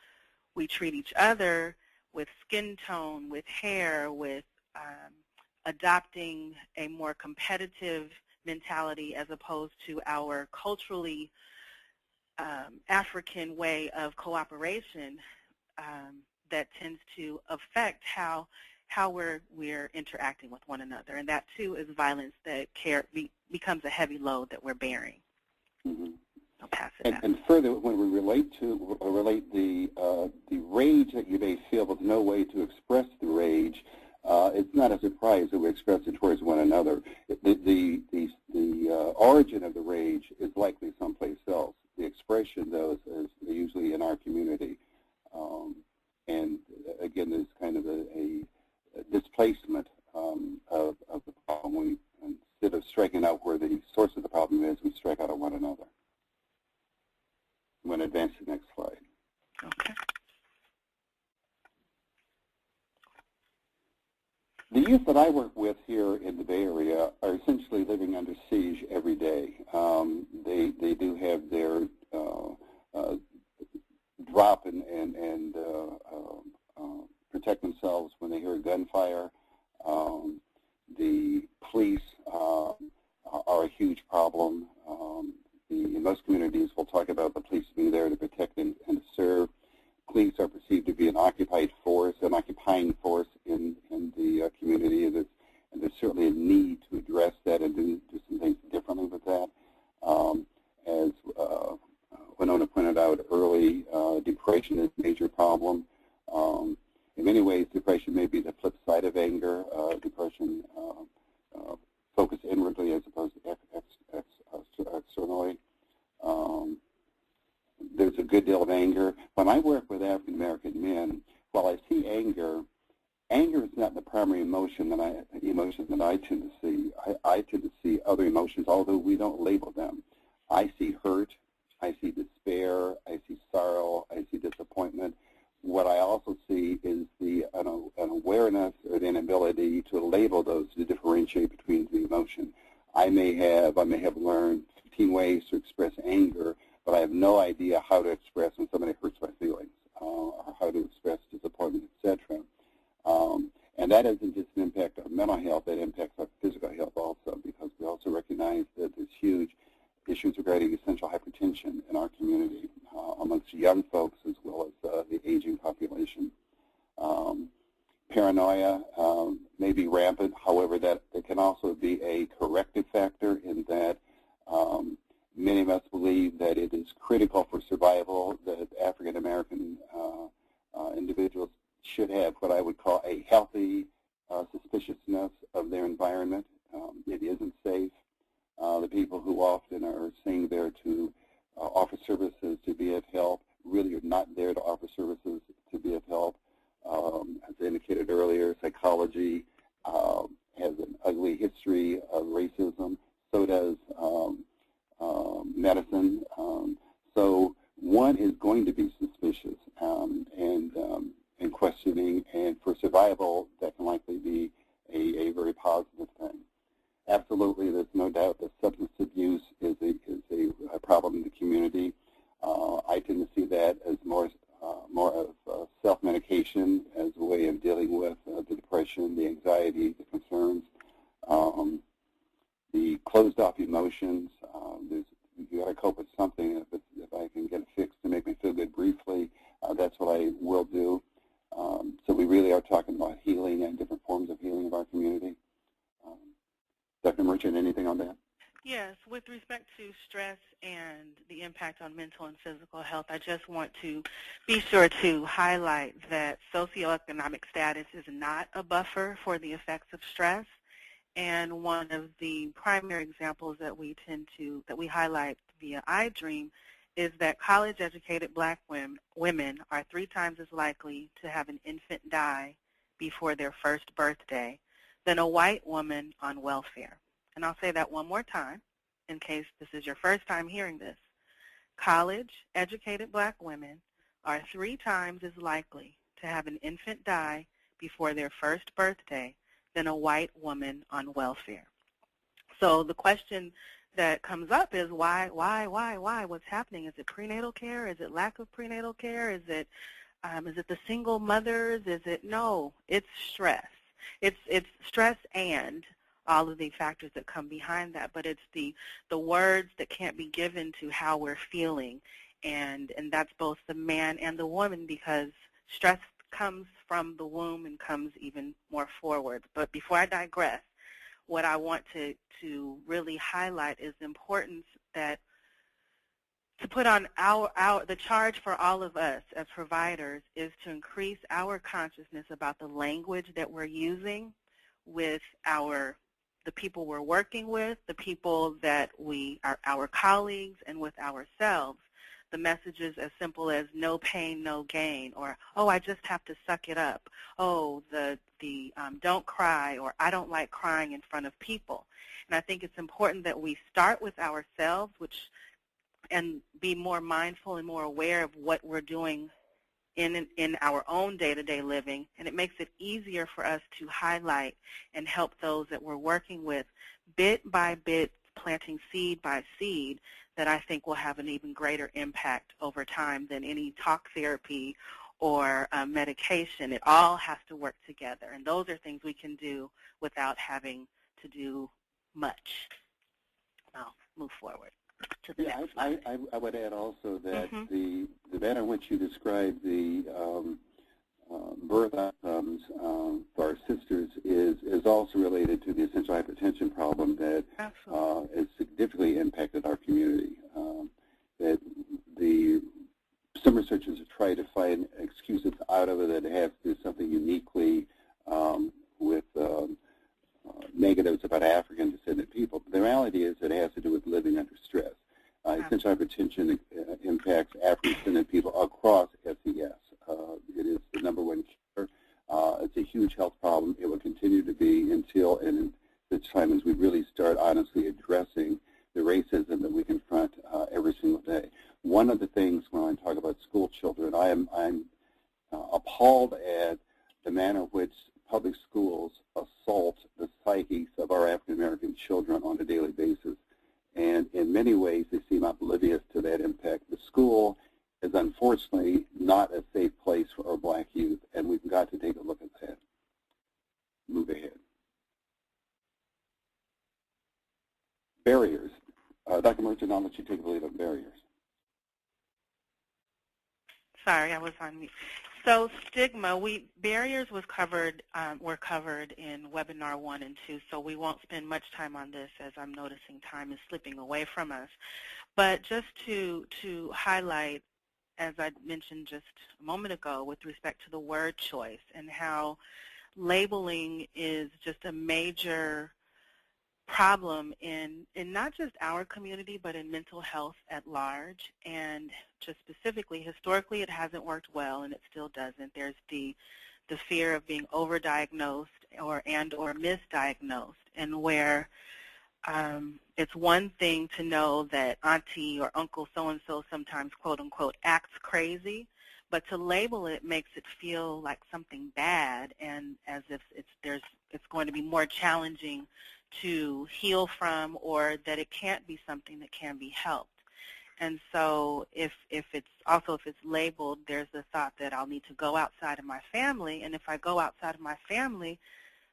we treat each other with skin tone, with hair, with adopting a more competitive mentality as opposed to our culturally African way of cooperation, that tends to affect how we're interacting with one another. And that, too, is violence that becomes a heavy load that we're bearing. Mm-hmm. I'll pass it back. And further, when we relate the rage that you may feel with no way to express the rage, it's not a surprise that we express it towards one another. The origin of the rage is likely someplace else. The expression, though, is usually in our community. And again, there's kind of a displacement of the problem. Instead of striking out where the source of the problem is, we strike out at one another. I'm going to advance to the next slide. Okay. The youth that I work with here in the Bay Area are essentially living under siege every day. They do have their drop and protect themselves when they hear gunfire. The police are a huge problem. In most communities, we'll talk about the police being there to protect and to serve. Police are perceived to be an occupied force, an occupying force in the community, and there's certainly a need to address that and do some things differently with that. As Wenonah pointed out early, depression is a major problem. In many ways, depression may be the flip side of anger. Depression focuses good deal of anger. When I work with African American men, while I see anger is not the primary emotion that I tend to see. I tend to see other emotions, although we don't label them. I see hurt, I see despair, I see sorrow, I see disappointment. What I also see is an awareness or the inability to label those, to differentiate between the emotion. I may have learned 15 ways to express anger, but I have no idea how to express when somebody hurts my feelings, or how to express disappointment, etc. And that doesn't just impact our mental health, that impacts our physical health also, because we also recognize that there's huge issues regarding essential hypertension in our community amongst young folks as well as the aging population. Paranoia may be rampant, however, that it can also be a corrective factor in that many of us believe that it is critical for survival that African American individuals should have what I would call a healthy suspiciousness of their environment. It isn't safe. The people who often are seen there to offer services to be of help really are not there to offer services to be of help. As I indicated earlier, psychology has an ugly history of racism. So does medicine. So one is going to be suspicious and questioning, and for survival, that can likely be a very positive thing. Absolutely, there's no doubt that substance abuse is a problem in the community. I tend to see that as more of self-medication as a way of dealing with the depression, the anxiety, the concerns, the closed-off emotions. You got to cope with something. If I can get it fixed to make me feel good briefly, that's what I will do. So we really are talking about healing and different forms of healing of our community. Dr. Merchant, anything on that? Yes, with respect to stress and the impact on mental and physical health, I just want to be sure to highlight that socioeconomic status is not a buffer for the effects of stress. And one of the primary examples that we highlight via iDream is that college-educated black women are 3 times as likely to have an infant die before their first birthday than a white woman on welfare. And I'll say that one more time in case this is your first time hearing this. College-educated black women are 3 times as likely to have an infant die before their first birthday than a white woman on welfare. So the question that comes up is why? What's happening? Is it prenatal care? Is it lack of prenatal care? Is it the single mothers? No, it's stress. It's stress and all of the factors that come behind that, but it's the words that can't be given to how we're feeling, and that's both the man and the woman, because stress comes from the womb and comes even more forward. But before I digress, what I want to really highlight is the importance that to put on the charge for all of us as providers is to increase our consciousness about the language that we're using with the people we're working with, the people that are our colleagues, and with ourselves. The messages as simple as no pain, no gain, or, oh, I just have to suck it up. Oh, the don't cry, or I don't like crying in front of people. And I think it's important that we start with ourselves, and be more mindful and more aware of what we're doing in our own day-to-day living, and it makes it easier for us to highlight and help those that we're working with bit by bit, planting seed by seed, that I think will have an even greater impact over time than any talk therapy or medication. It all has to work together, and those are things we can do without having to do much. I'll move forward to the next slide. I would add also that the manner in which you describe the birth outcomes for our sisters is also related to the essential hypertension problem that has significantly impacted our community. That some researchers have tried to find excuses out of it that it has to do something uniquely with negatives about African descendant people. But the reality is that it has to do with living under stress. Essential hypertension impacts African-descended people across SES. It is the #1 killer. It's a huge health problem. It will continue to be until and such time as we really start honestly addressing the racism that we confront every single day. One of the things when I talk about school children, I'm appalled at the manner in which public schools assault the psyches of our African-American children on a daily basis. And in many ways, they seem oblivious to that impact. The school is unfortunately not a safe place for our black youth, and we've got to take a look at that. Move ahead. Barriers. Dr. Merchant, I'll let you take the lead on barriers. Sorry, I was on mute. So stigma, barriers were covered in webinar 1 and 2, so we won't spend much time on this as I'm noticing time is slipping away from us. But just to highlight, as I mentioned just a moment ago, with respect to the word choice and how labeling is just a major problem in not just our community, but in mental health at large. And just specifically, historically, it hasn't worked well, and it still doesn't. There's the fear of being overdiagnosed or misdiagnosed, and where it's one thing to know that auntie or uncle so-and-so sometimes, quote-unquote, acts crazy, but to label it makes it feel like something bad, and as if it's going to be more challenging to heal from, or that it can't be something that can be helped. And so if it's labeled, there's the thought that I'll need to go outside of my family, and if I go outside of my family,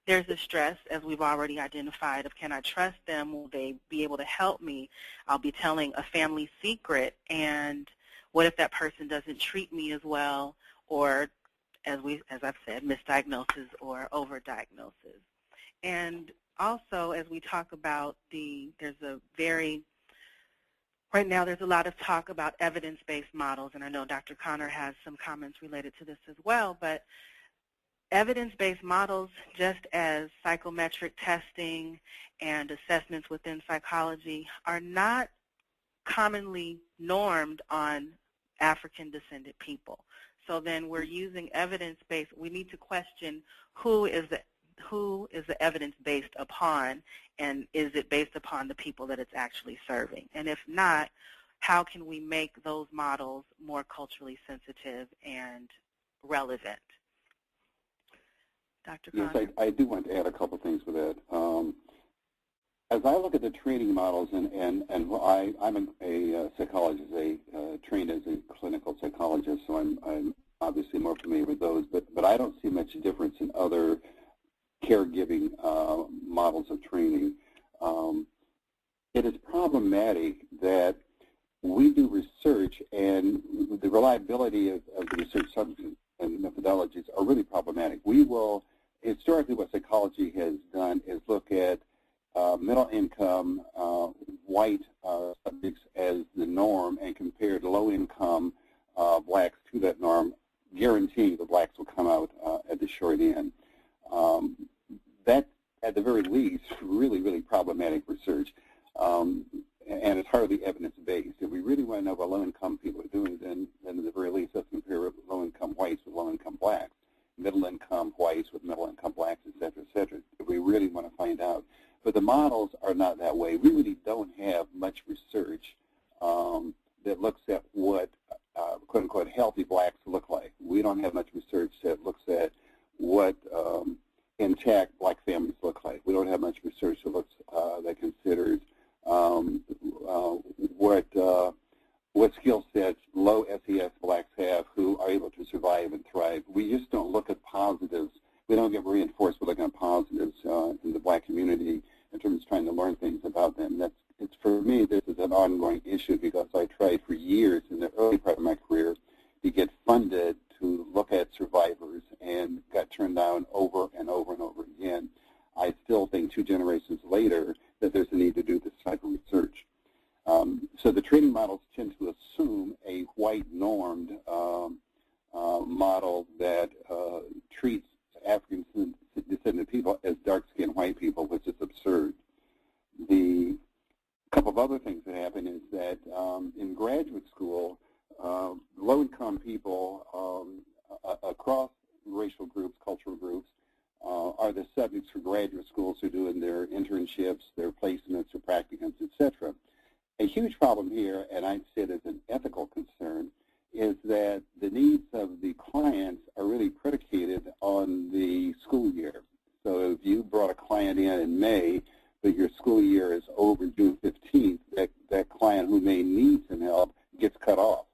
there's a stress, as we've already identified, of can I trust them? Will they be able to help me? I'll be telling a family secret, and what if that person doesn't treat me as well, or as I've said, misdiagnosis or overdiagnosis. And also, as we talk about right now there's a lot of talk about evidence-based models, and I know Dr. Connor has some comments related to this as well, but evidence-based models, just as psychometric testing and assessments within psychology, are not commonly normed on African-descended people. So then we're using evidence-based. We need to question who is the evidence based upon, and is it based upon the people that it's actually serving? And if not, how can we make those models more culturally sensitive and relevant? Dr. Connor? Yes, I do want to add a couple things with that. As I look at the training models, and I'm a psychologist, trained as a clinical psychologist, so I'm obviously more familiar with those, but I don't see much difference in other caregiving models of training. It is problematic that we do research, and the reliability of the research subjects and methodologies are really problematic. We will, historically, what psychology has done is look at middle income white subjects as the norm and compared low income blacks to that norm, guaranteeing the blacks will come out at the short end. That, at the very least, really, really problematic research, and it's hardly evidence-based. If we really want to know what low-income people are doing, then at the very least, let's compare low-income whites with low-income blacks, middle-income whites with middle-income blacks, et cetera, if we really want to find out. But the models are not that way. We really don't have much research that looks at what, quote-unquote, healthy blacks look like. We don't have much research that looks at what intact black families look like. We don't have much research that looks that considers what skill sets low SES blacks have who are able to survive and thrive. We just don't look at positives. We don't get reinforced with looking at positives in the black community in terms of trying to learn things about them. It's for me, this is an ongoing issue because I tried for years in the early part of my career to get funded to look at survivors and got turned down over and over and over again. I still think 2 generations later that there's a need to do this type of research. So the training models tend to assume a white-normed model that treats African-descended people as dark-skinned white people, which is absurd. The couple of other things that happen is that in graduate school, schools are doing their internships, their placements, their practicums, etc. A huge problem here, and I'd say it as an ethical concern, is that the needs of the clients are really predicated on the school year. So if you brought a client in May, but your school year is over June 15th, that client who may need some help gets cut off.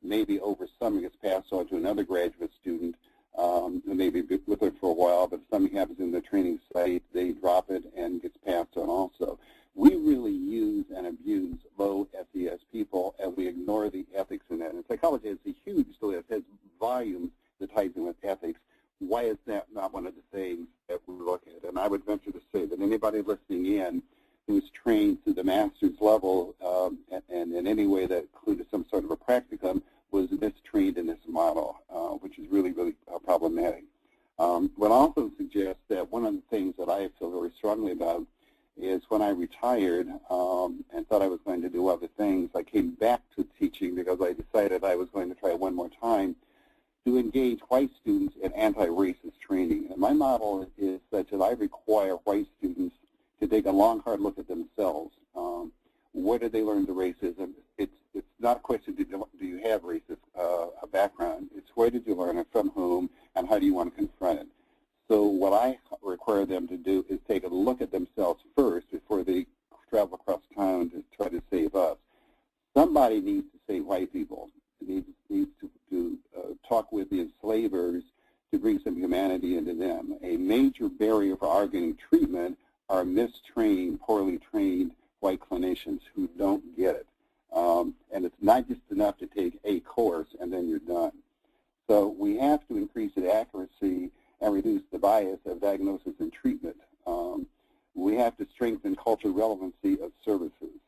Maybe over summer gets passed on to another graduate student who may be with it for a while, but if something happens in the training site, they drop it and gets passed on also. We really use and abuse low SES people, and we ignore the ethics in that. And psychology has a huge list, has volumes that ties in with ethics. Why is that not one of the things that we look at? And I would venture to say that anybody listening in who's trained to the master's level and in any way that included some sort of a practicum was mistrained in this model, which is really, really problematic. But I also suggest that one of the things that I feel very strongly about is when I retired and thought I was going to do other things, I came back to teaching because I decided I was going to try one more time to engage white students in anti-racist training. And my model is such that I require white students to take a long, hard look at themselves. Where did they learn the racism? It's not a question, do you have racist a background? It's where did you learn it, from whom, and how do you want to confront it? So what I require them to do is take a look at themselves first before they travel across town to try to save us. Somebody needs to save white people. Needs to talk with the enslavers to bring some humanity into them. A major barrier for arguing treatment are mistrained, poorly trained white clinicians who don't get it. And it's not just enough to take a course and then you're done. So we have to increase the accuracy and reduce the bias of diagnosis and treatment. We have to strengthen cultural relevancy of services.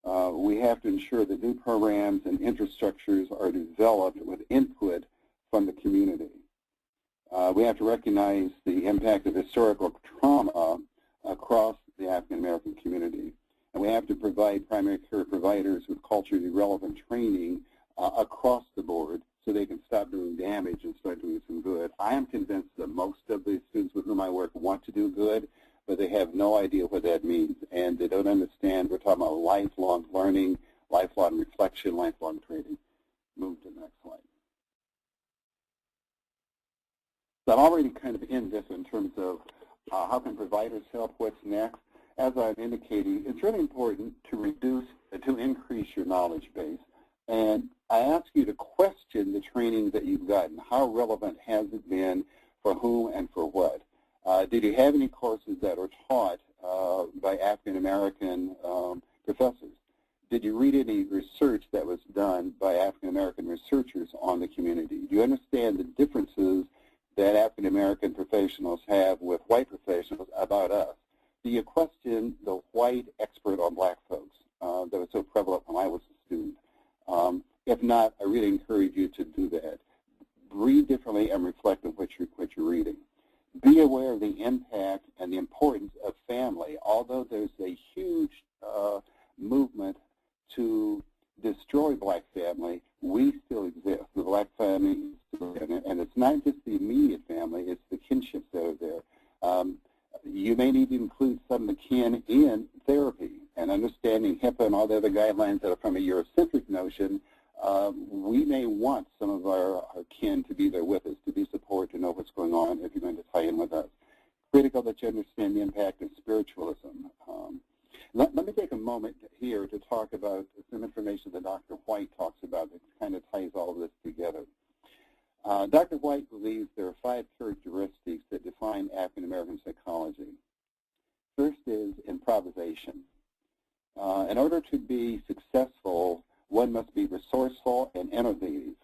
We have to ensure that new programs and infrastructures are developed with input from the community. We have to recognize the impact of historical trauma across the African American community. And we have to provide primary care providers with culturally relevant training across the board so they can stop doing damage and start doing some good. I am convinced that most of the students with whom I work want to do good, but they have no idea what that means, and they don't understand. We're talking about lifelong learning, lifelong reflection, lifelong training. Move to the next slide. So I'm already kind of in this in terms of how can providers help, what's next. As I'm indicating, it's really important to increase your knowledge base. And I ask you to question the training that you've gotten. How relevant has it been, for whom and for what? Did you have any courses that were taught by African American professors? Did you read any research that was done by African American researchers on the community? Do you understand the differences that African American professionals have with white professionals about us? Do you question the white expert on black folks that was so prevalent when I was a student? If not, I really encourage you to do that. Read differently and reflect on what you're reading. Be aware of the impact and the importance of family. Although there's a huge movement to destroy black family, we still exist. The black family is still there. And it's not just the immediate family, it's the kinships that are there. You may need to include some of the kin in therapy and understanding HIPAA and all the other guidelines that are from a Eurocentric notion. We may want some of our kin to be there with us, to be support, to know what's going on if you're going to tie in with us. Critical that you understand the impact of spiritualism. Let me take a moment here to talk about some information that Dr. White talks about that kind of ties all of this together. Dr. White believes there are 5 characteristics that define African American psychology. First is improvisation. In order to be successful, one must be resourceful and innovative.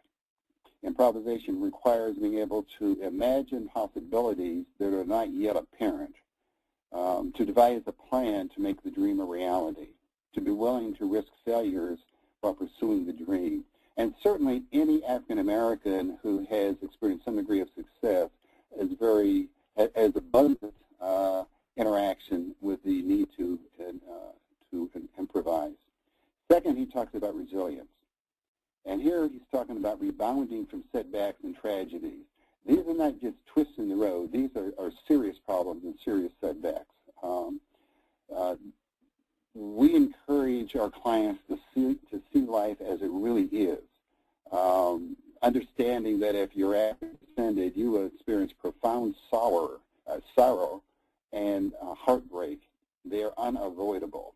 Improvisation requires being able to imagine possibilities that are not yet apparent, to devise a plan to make the dream a reality, to be willing to risk failures while pursuing the dream. And certainly any African American who has experienced some degree of success has abundant interaction with the need to improvise. Second, he talks about resilience. And here he's talking about rebounding from setbacks and tragedies. These are not just twists in the road. These are serious problems and serious setbacks. We encourage our clients to see life as it really is, understanding that if you're offended, you will experience profound sorrow and heartbreak. They are unavoidable.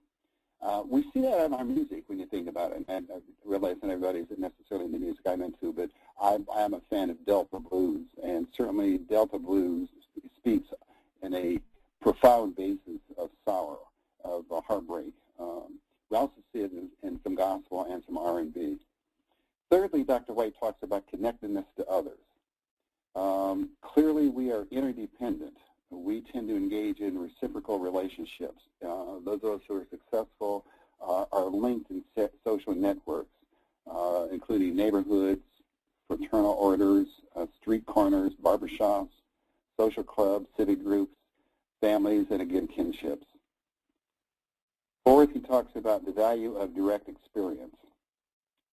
We see that in our music when you think about it, and I realize not everybody isn't necessarily the music I'm into, but I'm a fan of Delta Blues, and certainly Delta Blues speaks in a profound basis of sorrow, of heartbreak. We also see it in some gospel and some R&B. Thirdly, Dr. White talks about connectedness to others. Clearly, we are interdependent. We tend to engage in reciprocal relationships. Those of us who are successful are linked in social networks, including neighborhoods, fraternal orders, street corners, barbershops, social clubs, civic groups, families, and again, kinships. Fourth, he talks about the value of direct experience.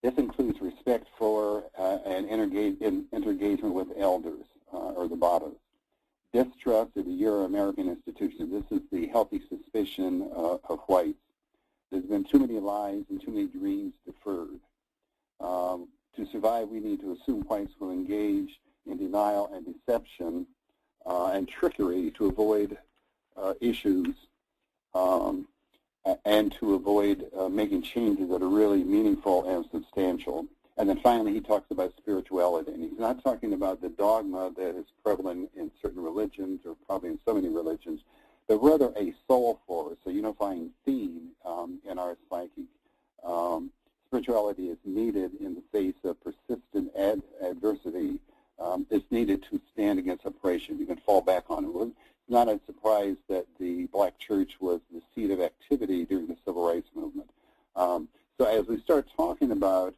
This includes respect for and interengagement with elders or the Badas. Distrust of the Euro-American institutions. This is the healthy suspicion of whites. There's been too many lies and too many dreams deferred. To survive, we need to assume whites will engage in denial and deception and trickery to avoid issues and to avoid making changes that are really meaningful and substantial. And then finally, he talks about spirituality. And he's not talking about the dogma that is prevalent in certain religions, or probably in so many religions, but rather a soul force, a unifying theme in our psyche. Spirituality is needed in the face of persistent adversity. It's needed to stand against oppression. You can fall back on it. It's not a surprise that the black church was the seat of activity during the civil rights movement. So as we start talking about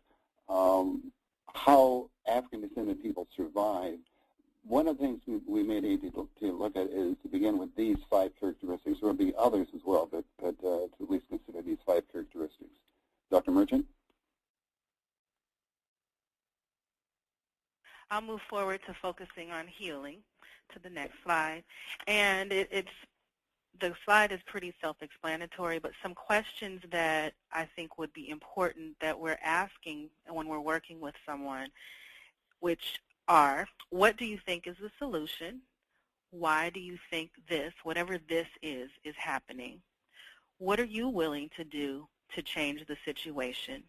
how African-descended people survive, one of the things we may need to look at is to begin with these 5 characteristics. There will be others as well, but to at least consider these 5 characteristics. Dr. Merchant? I'll move forward to focusing on healing to the next slide. And the slide is pretty self-explanatory, but some questions that I think would be important that we're asking when we're working with someone, which are, what do you think is the solution? Why do you think this, whatever this is happening? What are you willing to do to change the situation?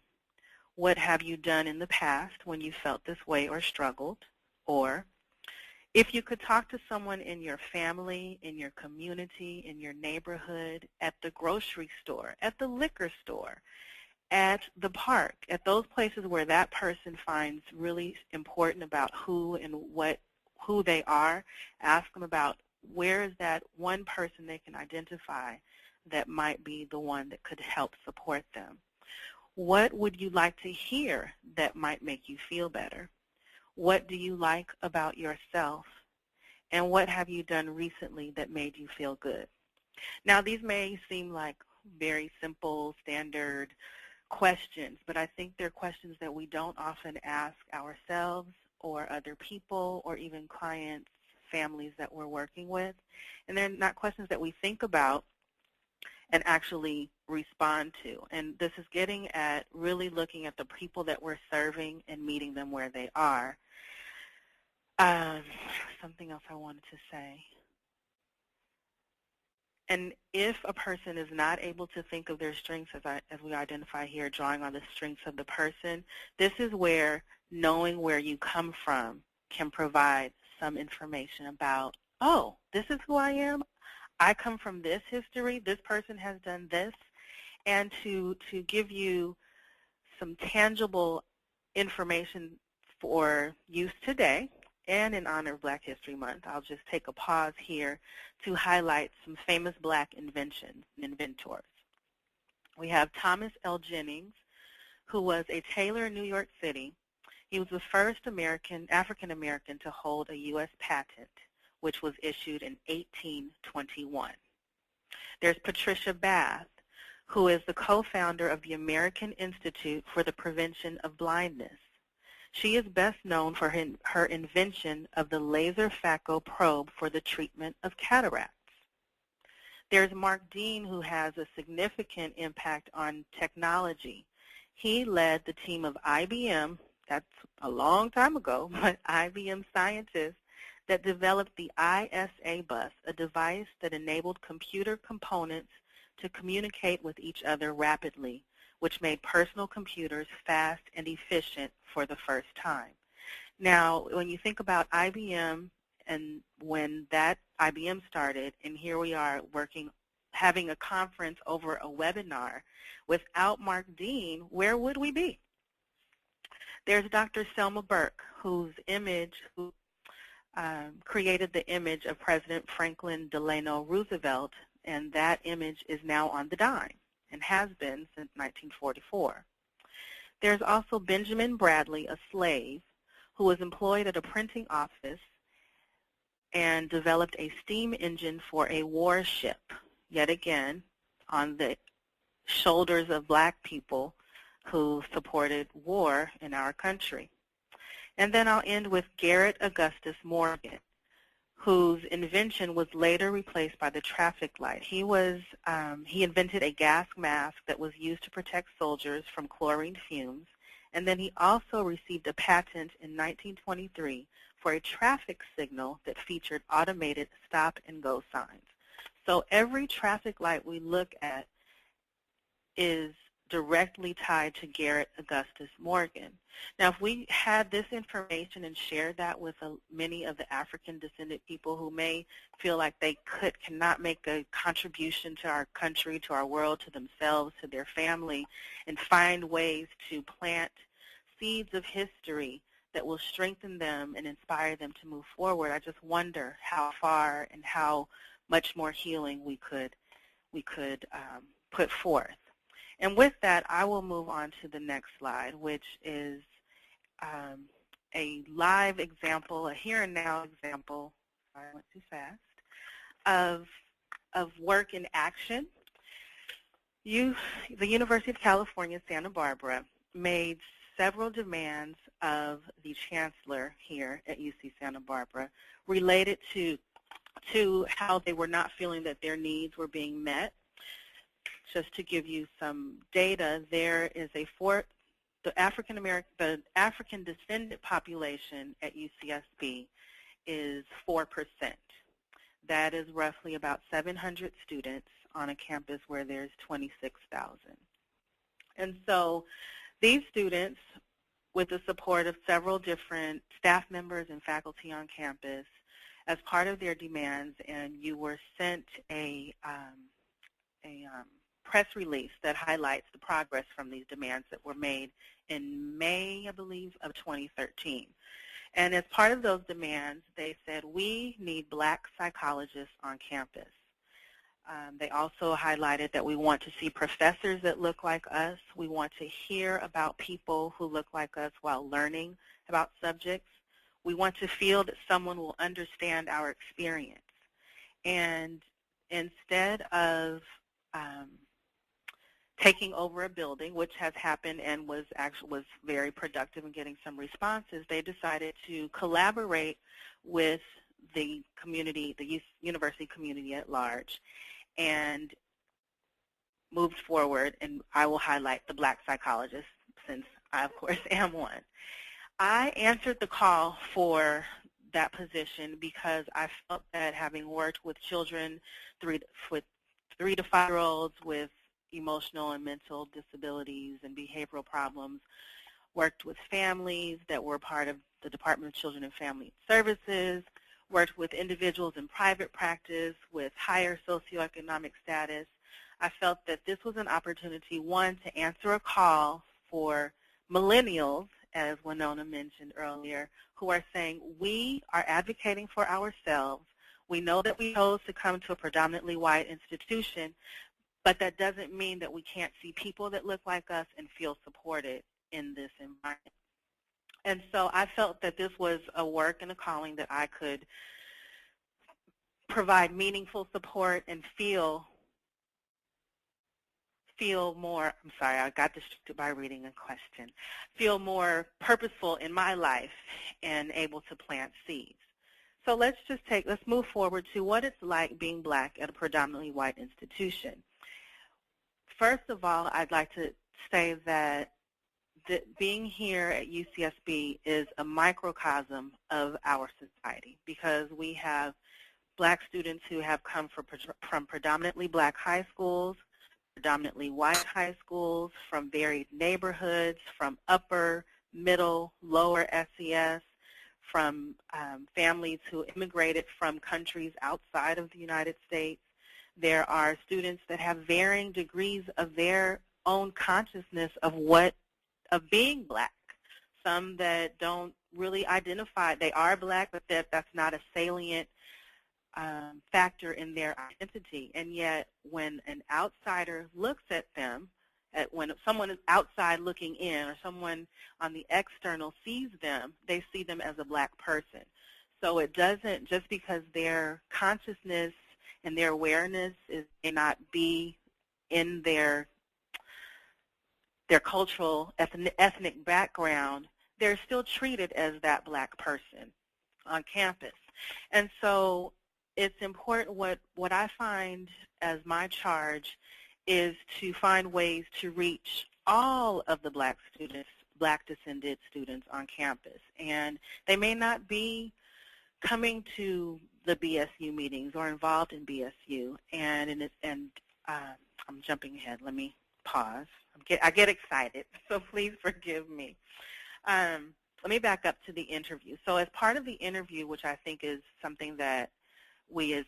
What have you done in the past when you felt this way or struggled? Or if you could talk to someone in your family, in your community, in your neighborhood, at the grocery store, at the liquor store, at the park, at those places where that person finds really important about who they are, ask them about where is that one person they can identify that might be the one that could help support them. What would you like to hear that might make you feel better? What do you like about yourself? And what have you done recently that made you feel good? Now, these may seem like very simple, standard questions, but I think they're questions that we don't often ask ourselves or other people or even clients, families that we're working with. And they're not questions that we think about and actually respond to. And this is getting at really looking at the people that we're serving and meeting them where they are. Something else I wanted to say. And if a person is not able to think of their strengths, as we identify here, drawing on the strengths of the person, this is where knowing where you come from can provide some information about, oh, this is who I am. I come from this history. This person has done this. And to give you some tangible information for use today and in honor of Black History Month, I'll just take a pause here to highlight some famous Black inventions and inventors. We have Thomas L. Jennings, who was a tailor in New York City. He was the first African-American to hold a U.S. patent, which was issued in 1821. There's Patricia Bath, who is the co-founder of the American Institute for the Prevention of Blindness. She is best known for her invention of the laser phaco probe for the treatment of cataracts. There's Mark Dean, who has a significant impact on technology. He led the team of IBM, that's a long time ago, but IBM scientists that developed the ISA bus, a device that enabled computer components to communicate with each other rapidly, which made personal computers fast and efficient for the first time. Now, when you think about IBM and when that IBM started, and here we are having a conference over a webinar, without Mark Dean, where would we be? There's Dr. Selma Burke, who created the image of President Franklin Delano Roosevelt, and that image is now on the dime and has been since 1944. There's also Benjamin Bradley, a slave, who was employed at a printing office and developed a steam engine for a warship, yet again on the shoulders of black people who supported war in our country. And then I'll end with Garrett Augustus Morgan, whose invention was later replaced by the traffic light. He invented a gas mask that was used to protect soldiers from chlorine fumes, and then he also received a patent in 1923 for a traffic signal that featured automated stop-and-go signs. So every traffic light we look at is directly tied to Garrett Augustus Morgan. Now, if we had this information and shared that with many of the African-descended people who may feel like they cannot make a contribution to our country, to our world, to themselves, to their family, and find ways to plant seeds of history that will strengthen them and inspire them to move forward, I just wonder how far and how much more healing we could put forth. And with that, I will move on to the next slide, which is a live example, a here and now example, sorry, I went too fast, of work in action. The University of California, Santa Barbara, made several demands of the chancellor here at UC Santa Barbara related to how they were not feeling that their needs were being met. Just to give you some data, there is the African descendant population at UCSB is 4%. That is roughly about 700 students on a campus where there's 26,000. And so these students, with the support of several different staff members and faculty on campus, as part of their demands, and you were sent a press release that highlights the progress from these demands that were made in May, I believe, of 2013. And as part of those demands, they said, we need black psychologists on campus. They also highlighted that we want to see professors that look like us. We want to hear about people who look like us while learning about subjects. We want to feel that someone will understand our experience. And instead of taking over a building, which has happened and was very productive in getting some responses, they decided to collaborate with the community, the university community at large, and moved forward. And I will highlight the black psychologists, since I, of course, am one. I answered the call for that position because I felt that, having worked with children, 3 to 5-year-olds with emotional and mental disabilities and behavioral problems, worked with families that were part of the Department of Children and Family Services, worked with individuals in private practice with higher socioeconomic status. I felt that this was an opportunity, one, to answer a call for millennials, as Wenonah mentioned earlier, who are saying, we are advocating for ourselves. We know that we chose to come to a predominantly white institution, but that doesn't mean that we can't see people that look like us and feel supported in this environment. And so I felt that this was a work and a calling that I could provide meaningful support and feel feel more, I'm sorry, I got distracted by reading a question, feel more purposeful in my life and able to plant seeds. So let's move forward to what it's like being black at a predominantly white institution. First of all, I'd like to say that being here at UCSB is a microcosm of our society, because we have black students who have come from predominantly black high schools, predominantly white high schools, from varied neighborhoods, from upper, middle, lower SES, from families who immigrated from countries outside of the United States. There are students that have varying degrees of their own consciousness of being black. Some that don't really identify, they are black, but that's not a salient factor in their identity. And yet when an outsider looks at them, when someone is outside looking in, or someone on the external sees them, they see them as a black person. So it doesn't, just because their consciousness and their awareness may not be in their cultural ethnic background, they're still treated as that black person on campus. And so it's important, what I find as my charge is to find ways to reach all of the black students, black descended students on campus. And they may not be coming to the BSU meetings or involved in BSU. And I'm jumping ahead. Let me pause. I get excited, so please forgive me. Let me back up to the interview. So as part of the interview, which I think is something that we as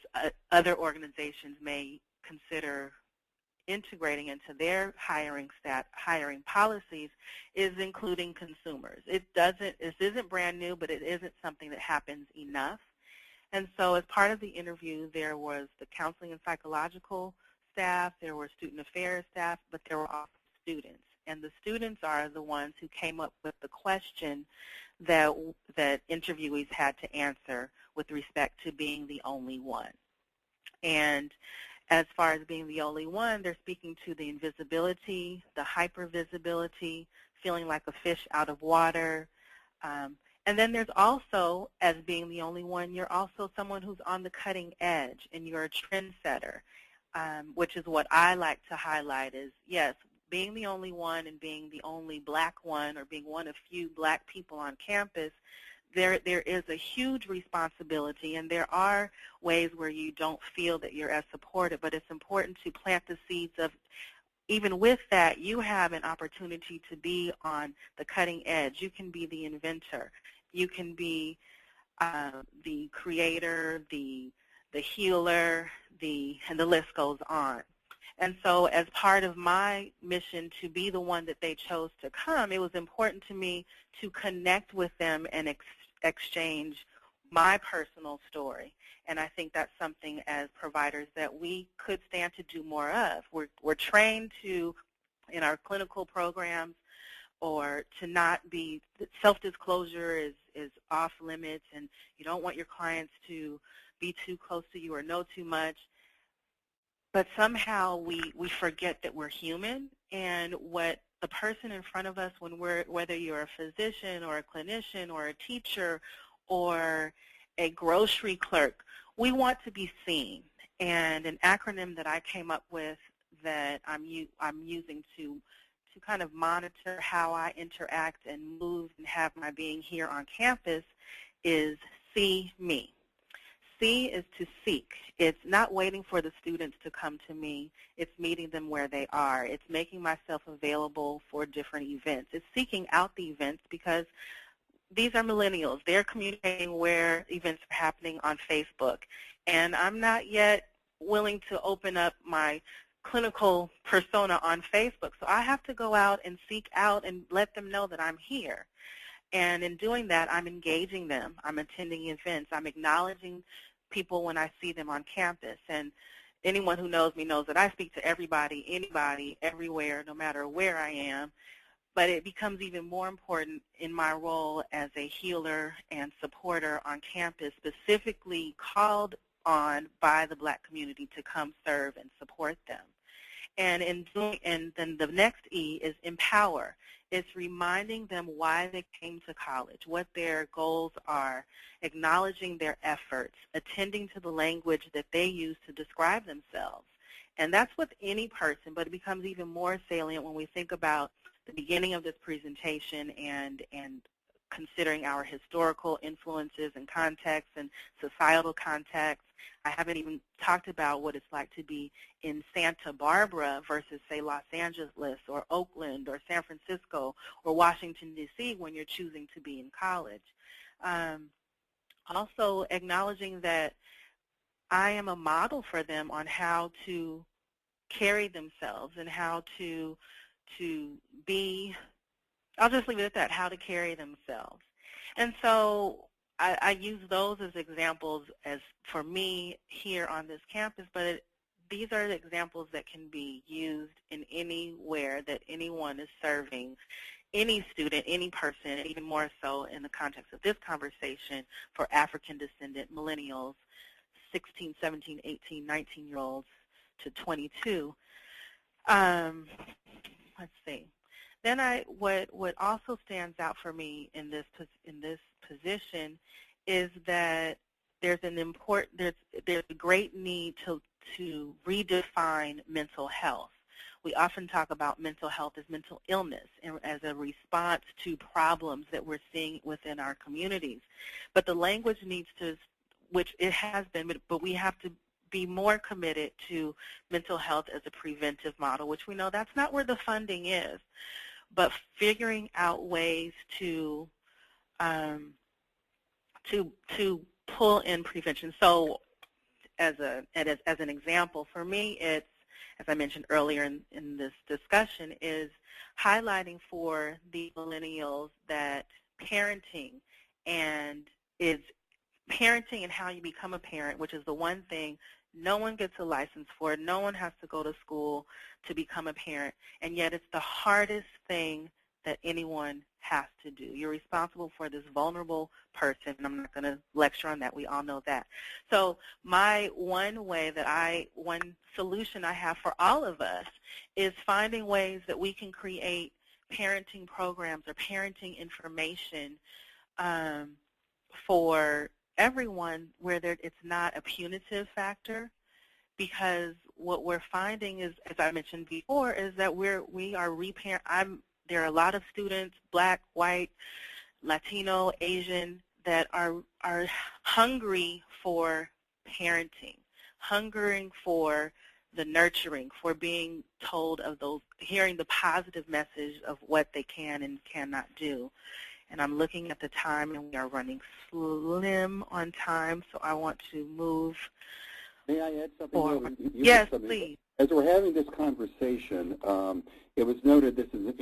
other organizations may consider integrating into their hiring policies, is including consumers. This isn't brand new, but it isn't something that happens enough. And so as part of the interview, there was the counseling and psychological staff, there were student affairs staff, but there were also students. And the students are the ones who came up with the question that interviewees had to answer with respect to being the only one. And as far as being the only one, they're speaking to the invisibility, the hypervisibility, feeling like a fish out of water. And then there's also, as being the only one, you're also someone who's on the cutting edge, and you're a trendsetter, which is what I like to highlight is, yes, being the only one and being the only black one, or being one of few black people on campus, there is a huge responsibility, and there are ways where you don't feel that you're as supported, but it's important to plant the seeds of, even with that, you have an opportunity to be on the cutting edge. You can be the inventor. You can be the creator, the healer, and the list goes on. And so as part of my mission to be the one that they chose to come, it was important to me to connect with them and exchange my personal story. And I think that's something as providers that we could stand to do more of. We're trained to, in our clinical programs, or to not be, self-disclosure is off limits, and you don't want your clients to be too close to you or know too much. But somehow we forget that we're human, and what the person in front of us, whether you're a physician or a clinician or a teacher or a grocery clerk, we want to be seen. And an acronym that I came up with that I'm using to kind of monitor how I interact and move and have my being here on campus is See Me. See is to seek. It's not waiting for the students to come to me. It's meeting them where they are. It's making myself available for different events. It's seeking out the events, because these are millennials. They're communicating where events are happening on Facebook. And I'm not yet willing to open up my clinical persona on Facebook. So I have to go out and seek out and let them know that I'm here. And in doing that, I'm engaging them. I'm attending events. I'm acknowledging people when I see them on campus. And anyone who knows me knows that I speak to everybody, anybody, everywhere, no matter where I am. But it becomes even more important in my role as a healer and supporter on campus, specifically called on by the black community to come serve and support them. And then the next E is empower. It's reminding them why they came to college, what their goals are, acknowledging their efforts, attending to the language that they use to describe themselves. And that's with any person, but it becomes even more salient when we think about the beginning of this presentation and considering our historical influences and contexts and societal contexts. I haven't even talked about what it's like to be in Santa Barbara versus, say, Los Angeles or Oakland or San Francisco or Washington, D.C. when you're choosing to be in college. Also acknowledging that I am a model for them on how to carry themselves and how to be, I'll just leave it at that, how to carry themselves. And so I use those as examples as for me here on this campus, but these are the examples that can be used in anywhere that anyone is serving, any student, any person, even more so in the context of this conversation for African descendant millennials, 16, 17, 18, 19-year-olds to 22. Let's see. Then what also stands out for me in this position is that there's a great need to redefine mental health. We often talk about mental health as mental illness and as a response to problems that we're seeing within our communities. But the language needs to, which it has been, but we have to be more committed to mental health as a preventive model, which we know that's not where the funding is, but figuring out ways to pull in prevention. So as an example, for me, it's, as I mentioned earlier in this discussion, is highlighting for the millennials that parenting and how you become a parent, which is the one thing no one gets a license for, no one has to go to school to become a parent, and yet it's the hardest thing that anyone has to do. You're responsible for this vulnerable person, and I'm not going to lecture on that. We all know that. So my one solution I have for all of us is finding ways that we can create parenting programs or parenting information for everyone where it's not a punitive factor, because what we're finding is, as I mentioned before, is that we are there are a lot of students, Black, white, Latino, Asian, that are hungry for parenting, hungering for the nurturing, for being told of those, hearing the positive message of what they can and cannot do. And I'm looking at the time, and we are running slim on time, so I want to move. May I add something? Yes, please. As we're having this conversation, it was noted this is an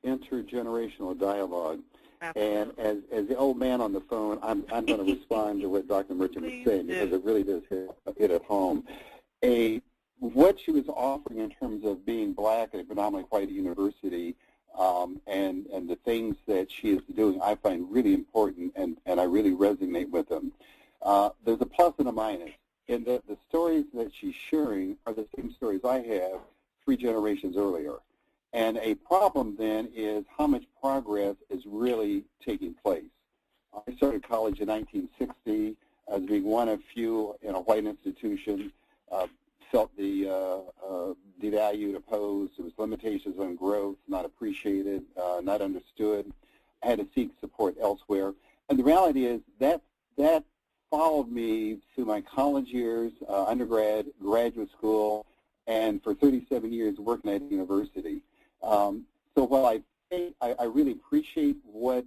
intergenerational dialogue. Absolutely. And as the old man on the phone, I'm going to respond to what Dr. Merchant was saying, because it really does hit at home. What she was offering in terms of being Black at a predominantly white university, and the things that she is doing, I find really important, and I really resonate with them. There's a plus and a minus, in that the stories that she's sharing are the same stories I have 3 generations earlier. And a problem then is how much progress is really taking place. I started college in 1960 as being one of few in a white institution, felt devalued, opposed. There was limitations on growth, not appreciated, not understood. I had to seek support elsewhere. And the reality is that followed me through my college years, undergrad, graduate school, and for 37 years working at a university. So while I really appreciate what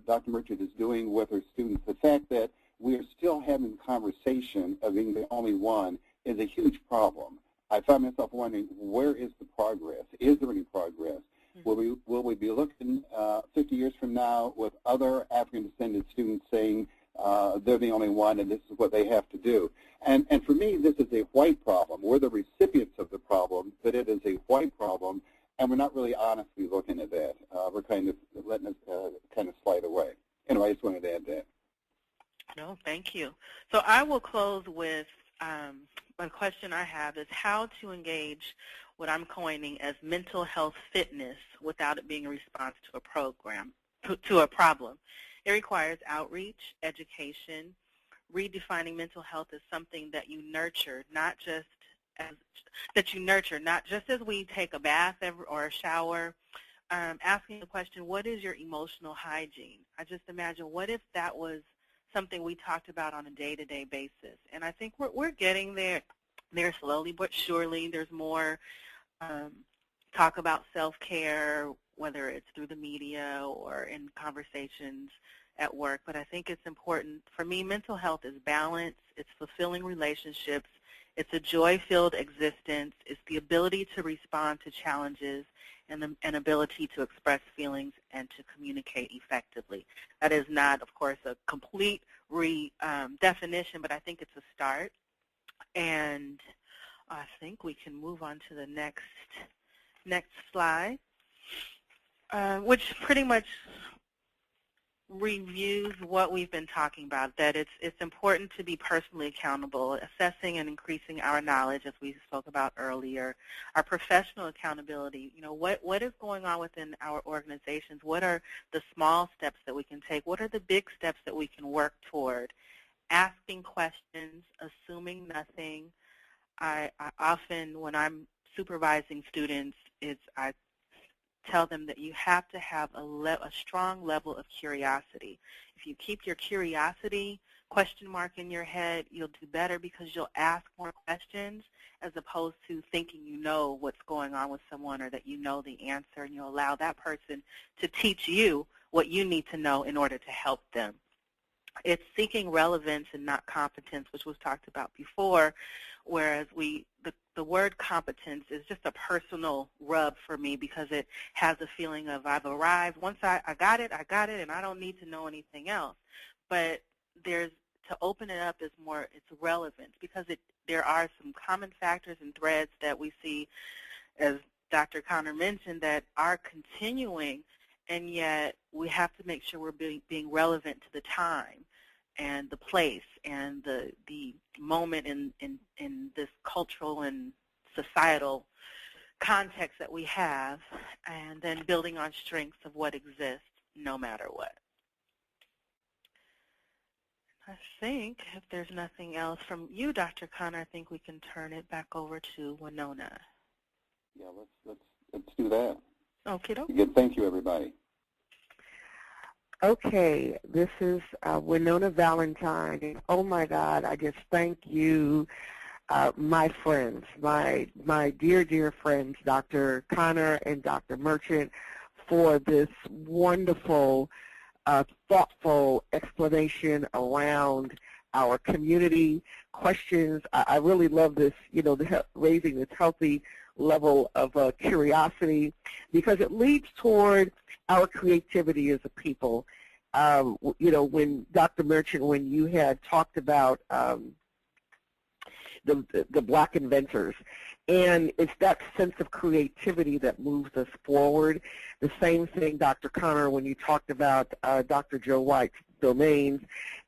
Dr. Merchant is doing with her students, the fact that we are still having the conversation of being the only one is a huge problem. I find myself wondering, where is the progress? Is there any progress? Mm-hmm. Will we be looking 50 years from now with other African-descended students saying they're the only one and this is what they have to do? And for me, this is a white problem. We're the recipients of the problem, but it is a white problem, and we're not really honestly looking at that. We're kind of letting it kind of slide away. Anyway, I just wanted to add that. No, thank you. So I will close with a question I have is how to engage what I'm coining as mental health fitness without it being a response to a to a problem. It requires outreach, education. Redefining mental health is something that you nurture, not just as we take a bath or a shower. Asking the question, what is your emotional hygiene? I just imagine, what if that was something we talked about on a day-to-day basis? And I think we're getting there slowly but surely. There's more talk about self-care, whether it's through the media or in conversations at work. But I think it's important. For me, mental health is balance. It's fulfilling relationships. It's a joy-filled existence. It's the ability to respond to challenges and an ability to express feelings and to communicate effectively. That is not, of course, a complete definition, but I think it's a start. And I think we can move on to the next slide, which pretty much reviews what we've been talking about, that it's important to be personally accountable, assessing and increasing our knowledge, as we spoke about earlier, our professional accountability. You know, what is going on within our organizations? What are the small steps that we can take? What are the big steps that we can work toward? Asking questions, assuming nothing. I often, when I'm supervising students, I tell them that you have to have a strong level of curiosity. If you keep your curiosity question mark in your head, you'll do better because you'll ask more questions as opposed to thinking you know what's going on with someone or that you know the answer, and you'll allow that person to teach you what you need to know in order to help them. It's seeking relevance and not competence, which was talked about before, whereas the word competence is just a personal rub for me because it has a feeling of I've arrived. Once I got it, and I don't need to know anything else. But to open it up is more, it's relevance, because there are some common factors and threads that we see, as Dr. Connor mentioned, that are continuing, and yet we have to make sure we're being relevant to the time and the place and the moment in this cultural and societal context that we have, and then building on strengths of what exists no matter what. I think if there's nothing else from you, Dr. Connor, I think we can turn it back over to Wenonah. Yeah, let's do that. Okay. Good. Thank you, everybody. Okay, this is Wenonah Valentine. Oh my God, I just thank you, my friends, my dear friends, Dr. Connor and Dr. Merchant, for this wonderful, thoughtful explanation around our community questions. I really love this, raising this healthy level of curiosity, because it leads toward our creativity as a people. When Dr. Merchant, when you had talked about the Black inventors, and it's that sense of creativity that moves us forward. The same thing, Dr. Connor, when you talked about Dr. Joe White's domains,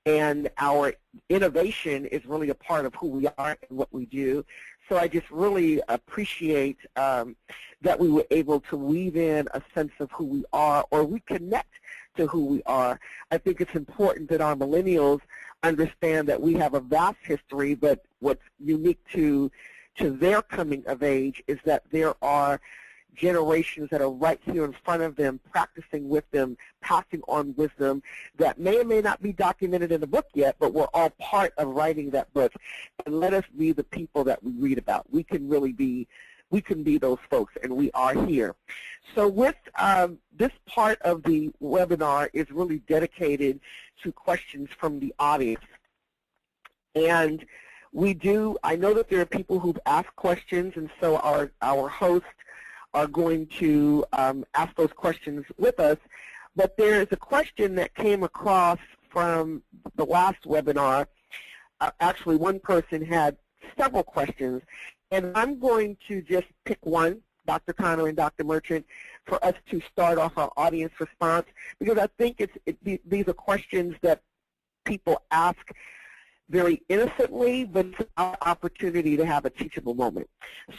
and our innovation is really a part of who we are and what we do. So I just really appreciate that we were able to weave in a sense of who we are, or we connect to who we are. I think it's important that our millennials understand that we have a vast history, but what's unique to their coming of age is that there are generations that are right here in front of them, practicing with them, passing on wisdom that may or may not be documented in the book yet, but we're all part of writing that book. And let us be the people that we read about. We can be those folks, and we are here. So with this part of the webinar is really dedicated to questions from the audience. And I know that there are people who've asked questions, and so our hosts are going to ask those questions with us. But there is a question that came across from the last webinar. Actually, one person had several questions, and I'm going to just pick one, Dr. Connor and Dr. Merchant, for us to start off our audience response, because I think these are questions that people ask very innocently, but it's our opportunity to have a teachable moment.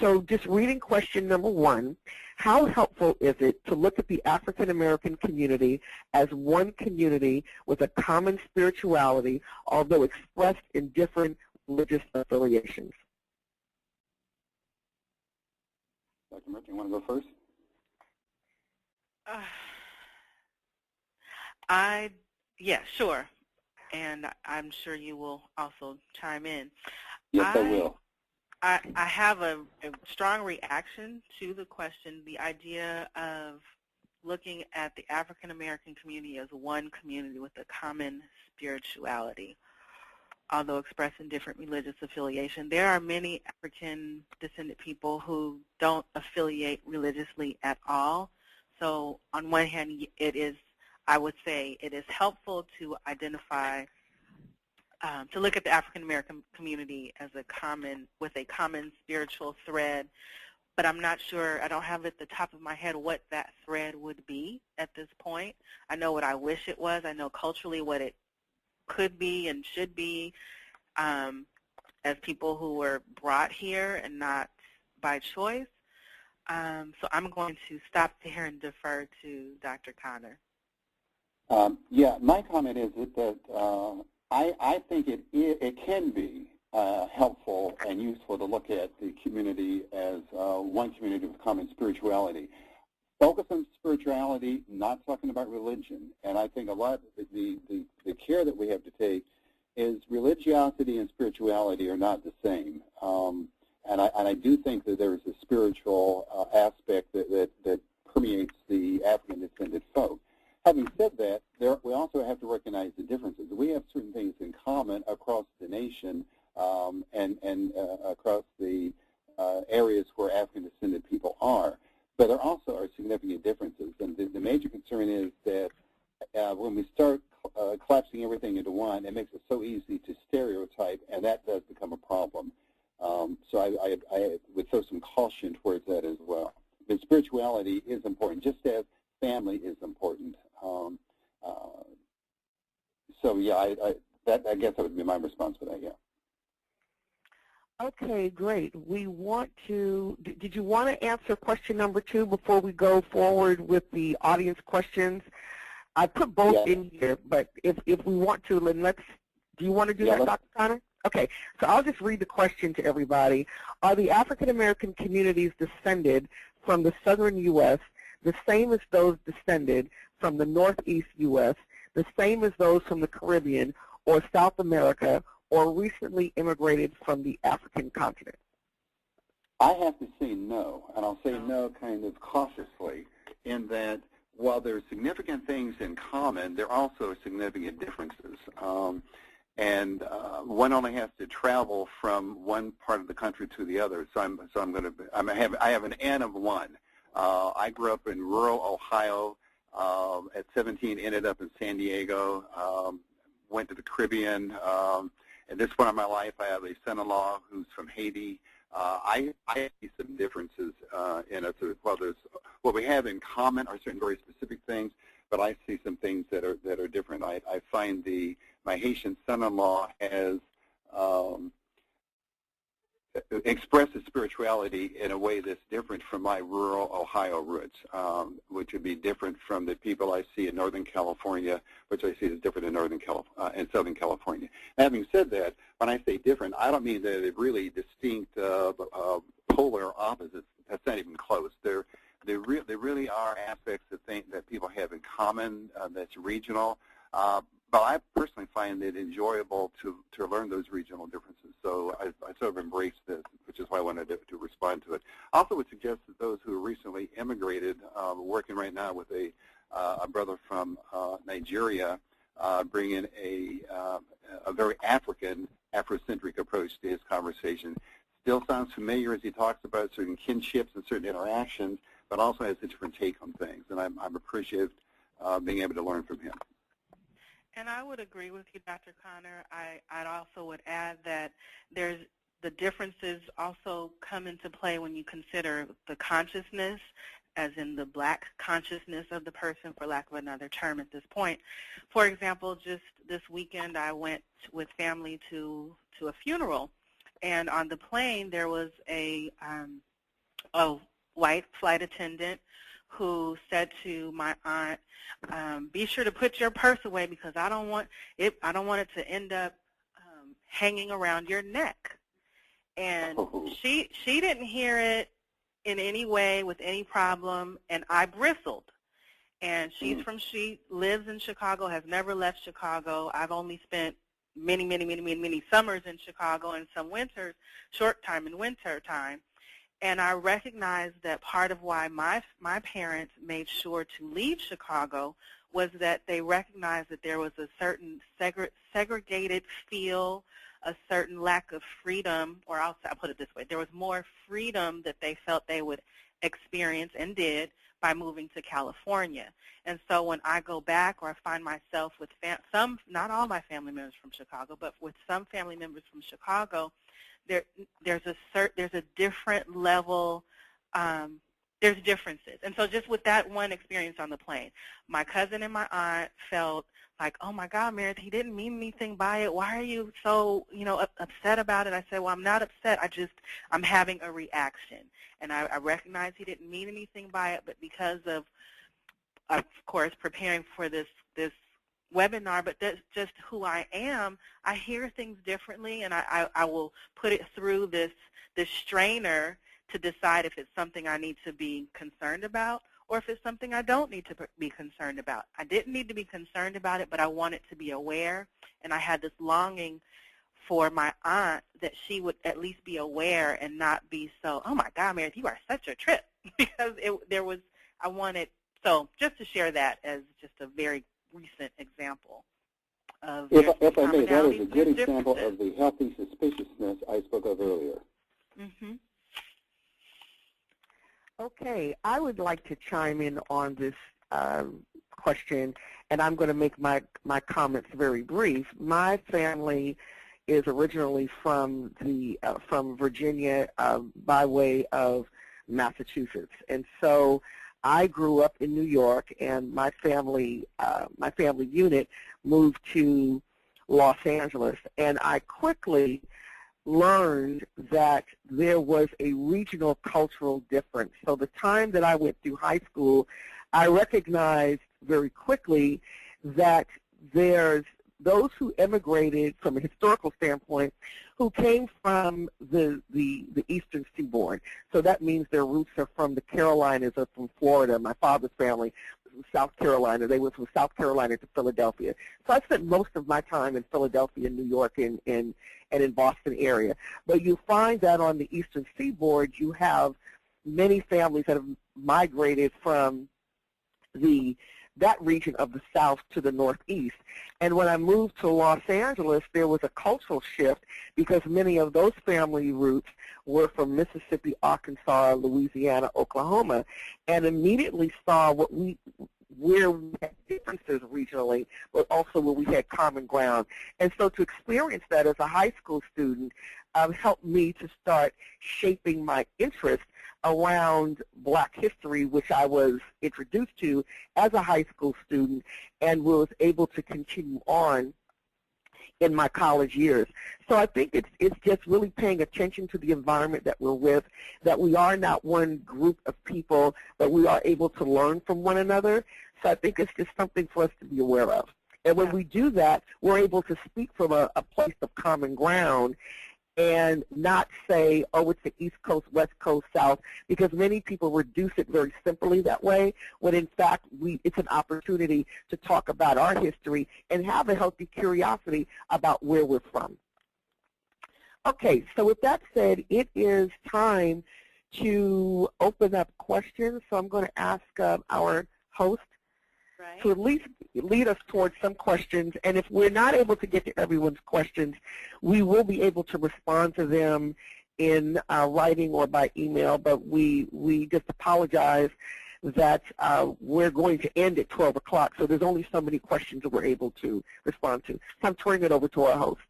So just reading question number 1, how helpful is it to look at the African American community as one community with a common spirituality, although expressed in different religious affiliations? Dr. Merton, you want to go first? Yeah, sure. And I'm sure you will also chime in. Yes, I will. I have a strong reaction to the question, the idea of looking at the African American community as one community with a common spirituality, although expressed in different religious affiliation. There are many African descendant people who don't affiliate religiously at all. So on one hand, I would say it is helpful to identify, to look at the African American community as with a common spiritual thread, but I'm not sure, I don't have at the top of my head what that thread would be at this point. I know what I wish it was. I know culturally what it could be and should be, as people who were brought here and not by choice. So I'm going to stop there and defer to Dr. Connor. Yeah, my comment is that I think it can be helpful and useful to look at the community as one community with common spirituality. Focus on spirituality, not talking about religion. And I think a lot of the care that we have to take is religiosity and spirituality are not the same. And I do think that there is a spiritual aspect that permeates the African descended folk. Having said that, we also have to recognize the differences. We have certain things in common across the nation and across the areas where African descended people are. But there also are significant differences. And the major concern is that when we start collapsing everything into one, it makes it so easy to stereotype, and that does become a problem. So I would throw some caution towards that as well. But spirituality is important, just as family is important. So yeah, I guess that would be my response to that. Yeah. Okay, great. We want to. Did you want to answer question number 2 before we go forward with the audience questions? I put both in here, but if we want to, then let's. Do you want to do that, Dr. Connor? Okay, so I'll just read the question to everybody. Are the African American communities descended from the southern U.S. the same as those descended from the northeast U.S., the same as those from the Caribbean or South America, or recently immigrated from the African continent? I have to say no, and I'll say no kind of cautiously, in that while there are significant things in common, there are also significant differences. And one only has to travel from one part of the country to the other. So I have an N of 1. I grew up in rural Ohio. At 17, ended up in San Diego. Went to the Caribbean. At this point in my life, I have a son-in-law who's from Haiti. I see some differences in us. Well, what we have in common are certain very specific things, but I see some things that are different. I find my Haitian son-in-law has expresses spirituality in a way that's different from my rural Ohio roots, which would be different from the people I see in Northern California, which I see is different in Southern California. Having said that, when I say different, I don't mean that they're really distinct polar opposites. That's not even close. They really are aspects that people have in common that's regional. But I personally find it enjoyable to learn those regional differences. So I sort of embrace this, which is why I wanted to respond to it. I also would suggest that those who recently immigrated, working right now with a brother from Nigeria, bring in a very Afrocentric approach to his conversation. Still sounds familiar as he talks about certain kinships and certain interactions, but also has a different take on things. And I'm appreciative being able to learn from him. And I would agree with you, Dr. Connor. I also would add that the differences also come into play when you consider the consciousness as in the black consciousness of the person, for lack of another term at this point. For example, just this weekend I went with family to a funeral, and on the plane there was a white flight attendant who said to my aunt, be sure to put your purse away because I don't want it to end up hanging around your neck. And she didn't hear it in any way with any problem, and I bristled. And she lives in Chicago, has never left Chicago. I've only spent many summers in Chicago and some winters, short time in winter time. And I recognized that part of why my parents made sure to leave Chicago was that they recognized that there was a certain segregated feel, a certain lack of freedom, or I'll put it this way, there was more freedom that they felt they would experience and did by moving to California. And so when I go back, or I find myself with some, not all my family members from Chicago, but with some family members from Chicago, there's a different level, there's differences. And so just with that one experience on the plane, my cousin and my aunt felt like, oh my God, Meredith, he didn't mean anything by it. Why are you so, upset about it? I said, well, I'm not upset. I'm having a reaction. And I recognize he didn't mean anything by it, but because of course, preparing for this webinar, but that's just who I am. I hear things differently, and I will put it through this strainer to decide if it's something I need to be concerned about or if it's something I don't need to be concerned about. I didn't need to be concerned about it, but I wanted to be aware, and I had this longing for my aunt that she would at least be aware and not be so, oh my God, Meredith, you are such a trip, because so just to share that as just a very recent example of if I may, that is a good example of the healthy suspiciousness I spoke of earlier. Mm-hmm. Okay, I would like to chime in on this question, and I'm going to make my comments very brief. My family is originally from Virginia by way of Massachusetts, and so I grew up in New York, and my family unit moved to Los Angeles, and I quickly learned that there was a regional cultural difference. So the time that I went through high school, I recognized very quickly that there's those who immigrated from a historical standpoint who came from the eastern seaboard. So that means their roots are from the Carolinas or from Florida. My father's family was from South Carolina. They went from South Carolina to Philadelphia. So I spent most of my time in Philadelphia, New York, and in Boston area. But you find that on the eastern seaboard, you have many families that have migrated from that region of the South to the Northeast. And when I moved to Los Angeles, there was a cultural shift because many of those family roots were from Mississippi, Arkansas, Louisiana, Oklahoma, and immediately saw where we had differences regionally, but also where we had common ground. And so to experience that as a high school student helped me to start shaping my interest around Black history, which I was introduced to as a high school student and was able to continue on in my college years. So I think it's just really paying attention to the environment that we're with, that we are not one group of people, but we are able to learn from one another. So I think it's just something for us to be aware of. And when we do that, we're able to speak from a place of common ground and not say, oh, it's the East Coast, West Coast, South, because many people reduce it very simply that way, when in fact it's an opportunity to talk about our history and have a healthy curiosity about where we're from. Okay, so with that said, it is time to open up questions. So I'm going to ask our host to at least lead us towards some questions. And if we're not able to get to everyone's questions, we will be able to respond to them in writing or by email. But we just apologize that we're going to end at 12 o'clock, so there's only so many questions that we're able to respond to. So I'm turning it over to our host.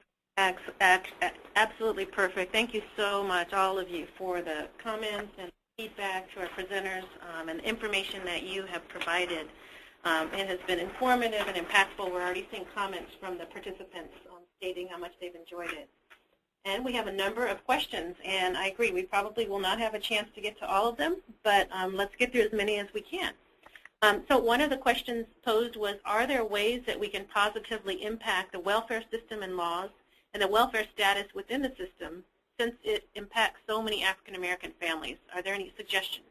Absolutely perfect. Thank you so much, all of you, for the comments and feedback to our presenters and the information that you have provided. It has been informative and impactful. We're already seeing comments from the participants stating how much they've enjoyed it. And we have a number of questions, and I agree, we probably will not have a chance to get to all of them, but let's get through as many as we can. So one of the questions posed was, are there ways that we can positively impact the welfare system and laws and the welfare status within the system since it impacts so many African American families? Are there any suggestions?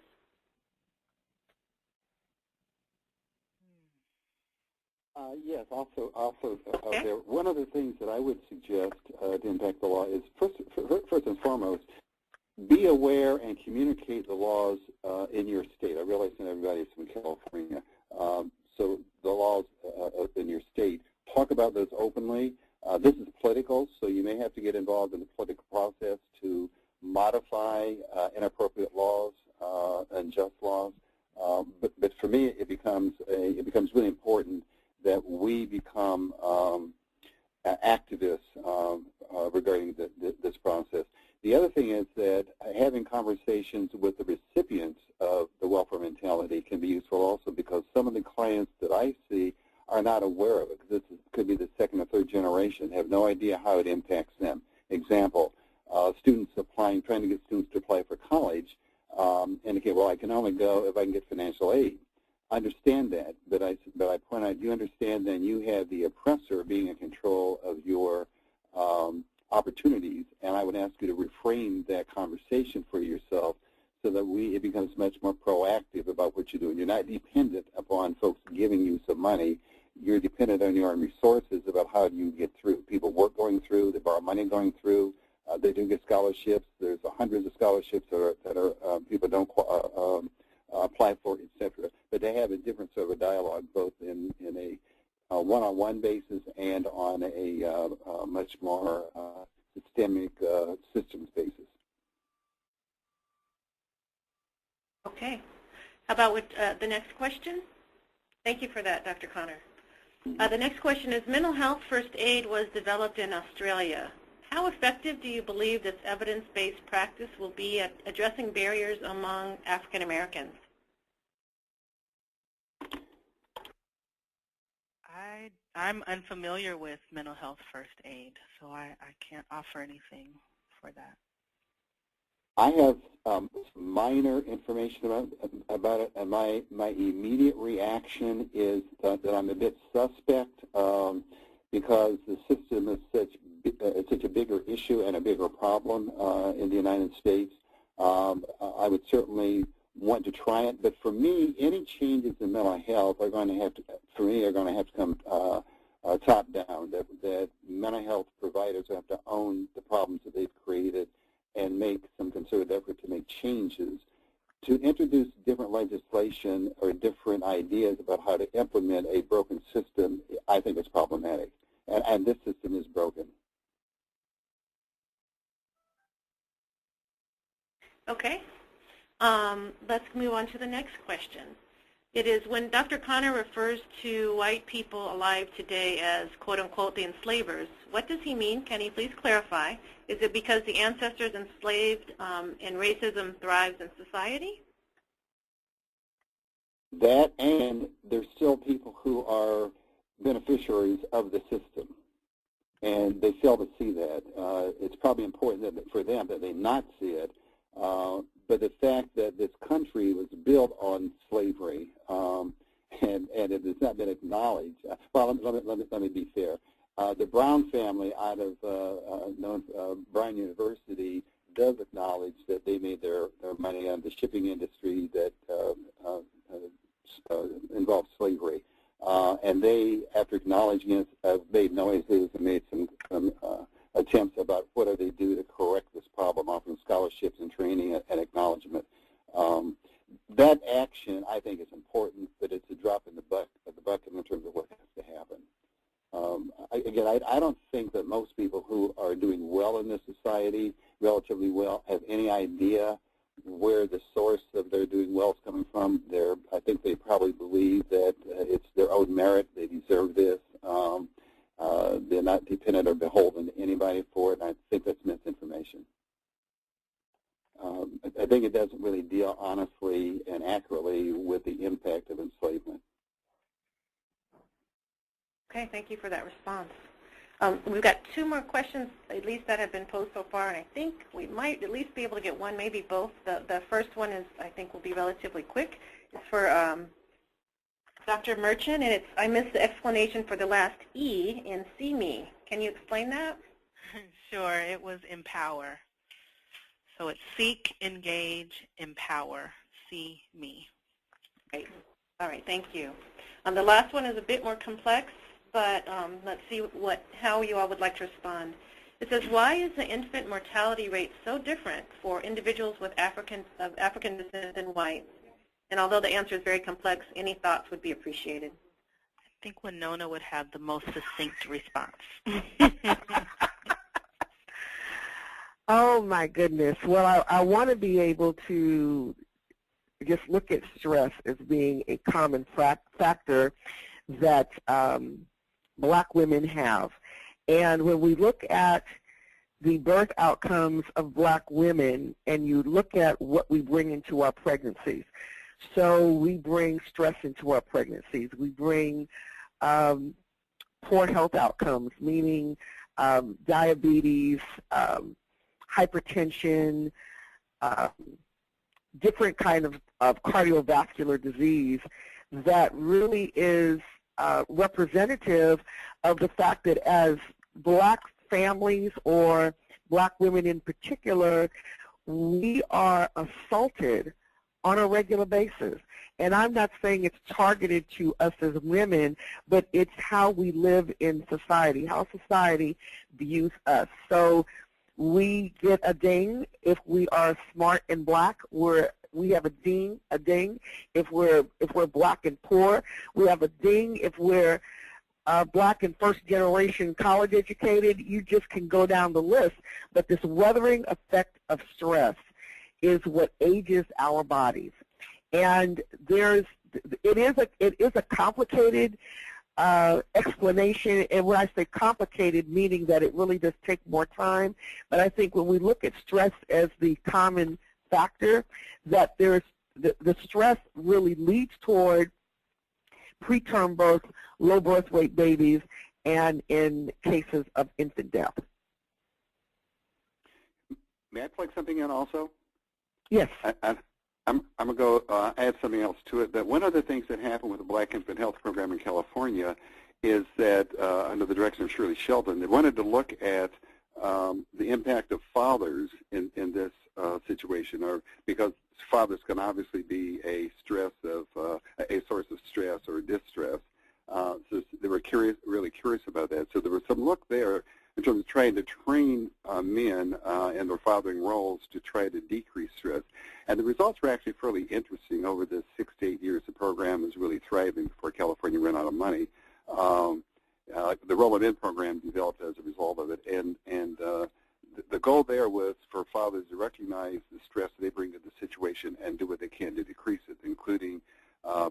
Yes, also there. One of the things that I would suggest to impact the law is, first and foremost, be aware and communicate the laws in your state. I realize not everybody is from California, so the laws in your state, talk about those openly. This is political, so you may have to get involved in the political process to modify inappropriate laws, unjust laws. But for me, it becomes really important that we become activists regarding this process. The other thing is that having conversations with the recipients of the welfare mentality can be useful also, because some of the clients that I see are not aware of it. This could be the second or third generation, have no idea how it impacts them. Example, students applying, trying to get students to apply for college, indicate, well, I can only go if I can get financial aid. I understand that, but I point out, you understand then you have the oppressor being in control of your opportunities, and I would ask you to reframe that conversation for yourself so that it becomes much more proactive about what you're doing. You're not dependent upon folks giving you some money. You're dependent on your own resources about how do you get through. People work going through, they borrow money going through, they do get scholarships. There's hundreds of scholarships that are people don't apply for, etc. But they have a different sort of a dialogue, both in a one-on-one basis and on a much more systemic systems basis. Okay. How about with the next question? Thank you for that, Dr. Connor. The next question is, mental health first aid was developed in Australia. How effective do you believe this evidence-based practice will be at addressing barriers among African Americans? I'm unfamiliar with mental health first aid, so I can't offer anything for that. I have some minor information about it, and my immediate reaction is that I'm a bit suspect because the system is such a bigger issue and a bigger problem in the United States. I would certainly want to try it, but for me, any changes in mental health are going to have to come top down. That mental health providers have to own the problems that they've created and make some concerted effort to make changes. To introduce different legislation or different ideas about how to implement a broken system, I think it's problematic. And this system is broken. Okay. Let's move on to the next question. It is, when Dr. Connor refers to white people alive today as, quote unquote, the enslavers, what does he mean? Can he please clarify? Is it because the ancestors enslaved and racism thrives in society? That, and there's still people who are beneficiaries of the system, and they fail to see that. It's probably important for them that they not see it. But the fact that this country was built on slavery and it has not been acknowledged. Well, let me be fair. The Brown family out of Brown University does acknowledge that they made their money on the shipping industry that involved slavery. And they, after acknowledging it, have made noises and made some attempts about what do they do to correct this problem, offering scholarships and training and acknowledgement. That action, I think, is important, but it's a drop in the bucket in terms of what has to happen. Again, I don't think that most people who are doing well in this society, relatively well, have any idea where the source of their doing well is coming from. I think they probably believe that it's their own merit, they deserve this. They're not dependent or beholden to anybody for it, and I think that's misinformation. I think it doesn't really deal honestly and accurately with the impact of enslavement. Okay, thank you for that response. We've got two more questions, at least that have been posed so far, and I think we might at least be able to get one, maybe both. The first one is, I think, will be relatively quick. It's for Dr. Merchant, and it's, I missed the explanation for the last E in See Me. Can you explain that? Sure, it was empower. So it's seek, engage, empower, see me. Great. All right, thank you. The last one is a bit more complex, but let's see how you all would like to respond. It says, why is the infant mortality rate so different for individuals with African descent and whites? And although the answer is very complex, any thoughts would be appreciated. I think Wenonah would have the most succinct response. Oh, my goodness. Well, I want to be able to just look at stress as being a common factor that Black women have. And when we look at the birth outcomes of Black women and you look at what we bring into our pregnancies, so we bring stress into our pregnancies. We bring poor health outcomes, meaning diabetes, hypertension, different kind of cardiovascular disease that really is representative of the fact that as Black families or Black women in particular, we are assaulted on a regular basis. And I'm not saying it's targeted to us as women, but it's how we live in society, how society views us. So we get a ding if we are smart and Black. We have a ding if we're Black and poor. We have a ding if we're Black and first generation college educated. You just can go down the list. But this weathering effect of stress is what ages our bodies. And it is a complicated explanation, and when I say complicated, meaning that it really does take more time. But I think when we look at stress as the common factor, that there's the stress really leads toward preterm birth, low birth weight babies, and in cases of infant death. May I plug something in also? Yes. I'm going to go add something else to it. That one of the things that happened with the Black Infant Health Program in California is that, under the direction of Shirley Sheldon, they wanted to look at the impact of fathers in this situation, or because fathers can obviously be a source of stress or distress. So they were really curious about that. So there was some look there in terms of trying to train men in their fathering roles to try to decrease stress. And the results were actually fairly interesting. Over the 6 to 8 years, the program is really thriving before California ran out of money. The Roll It In program developed as a result of it. And the goal there was for fathers to recognize the stress they bring to the situation and do what they can to decrease it, including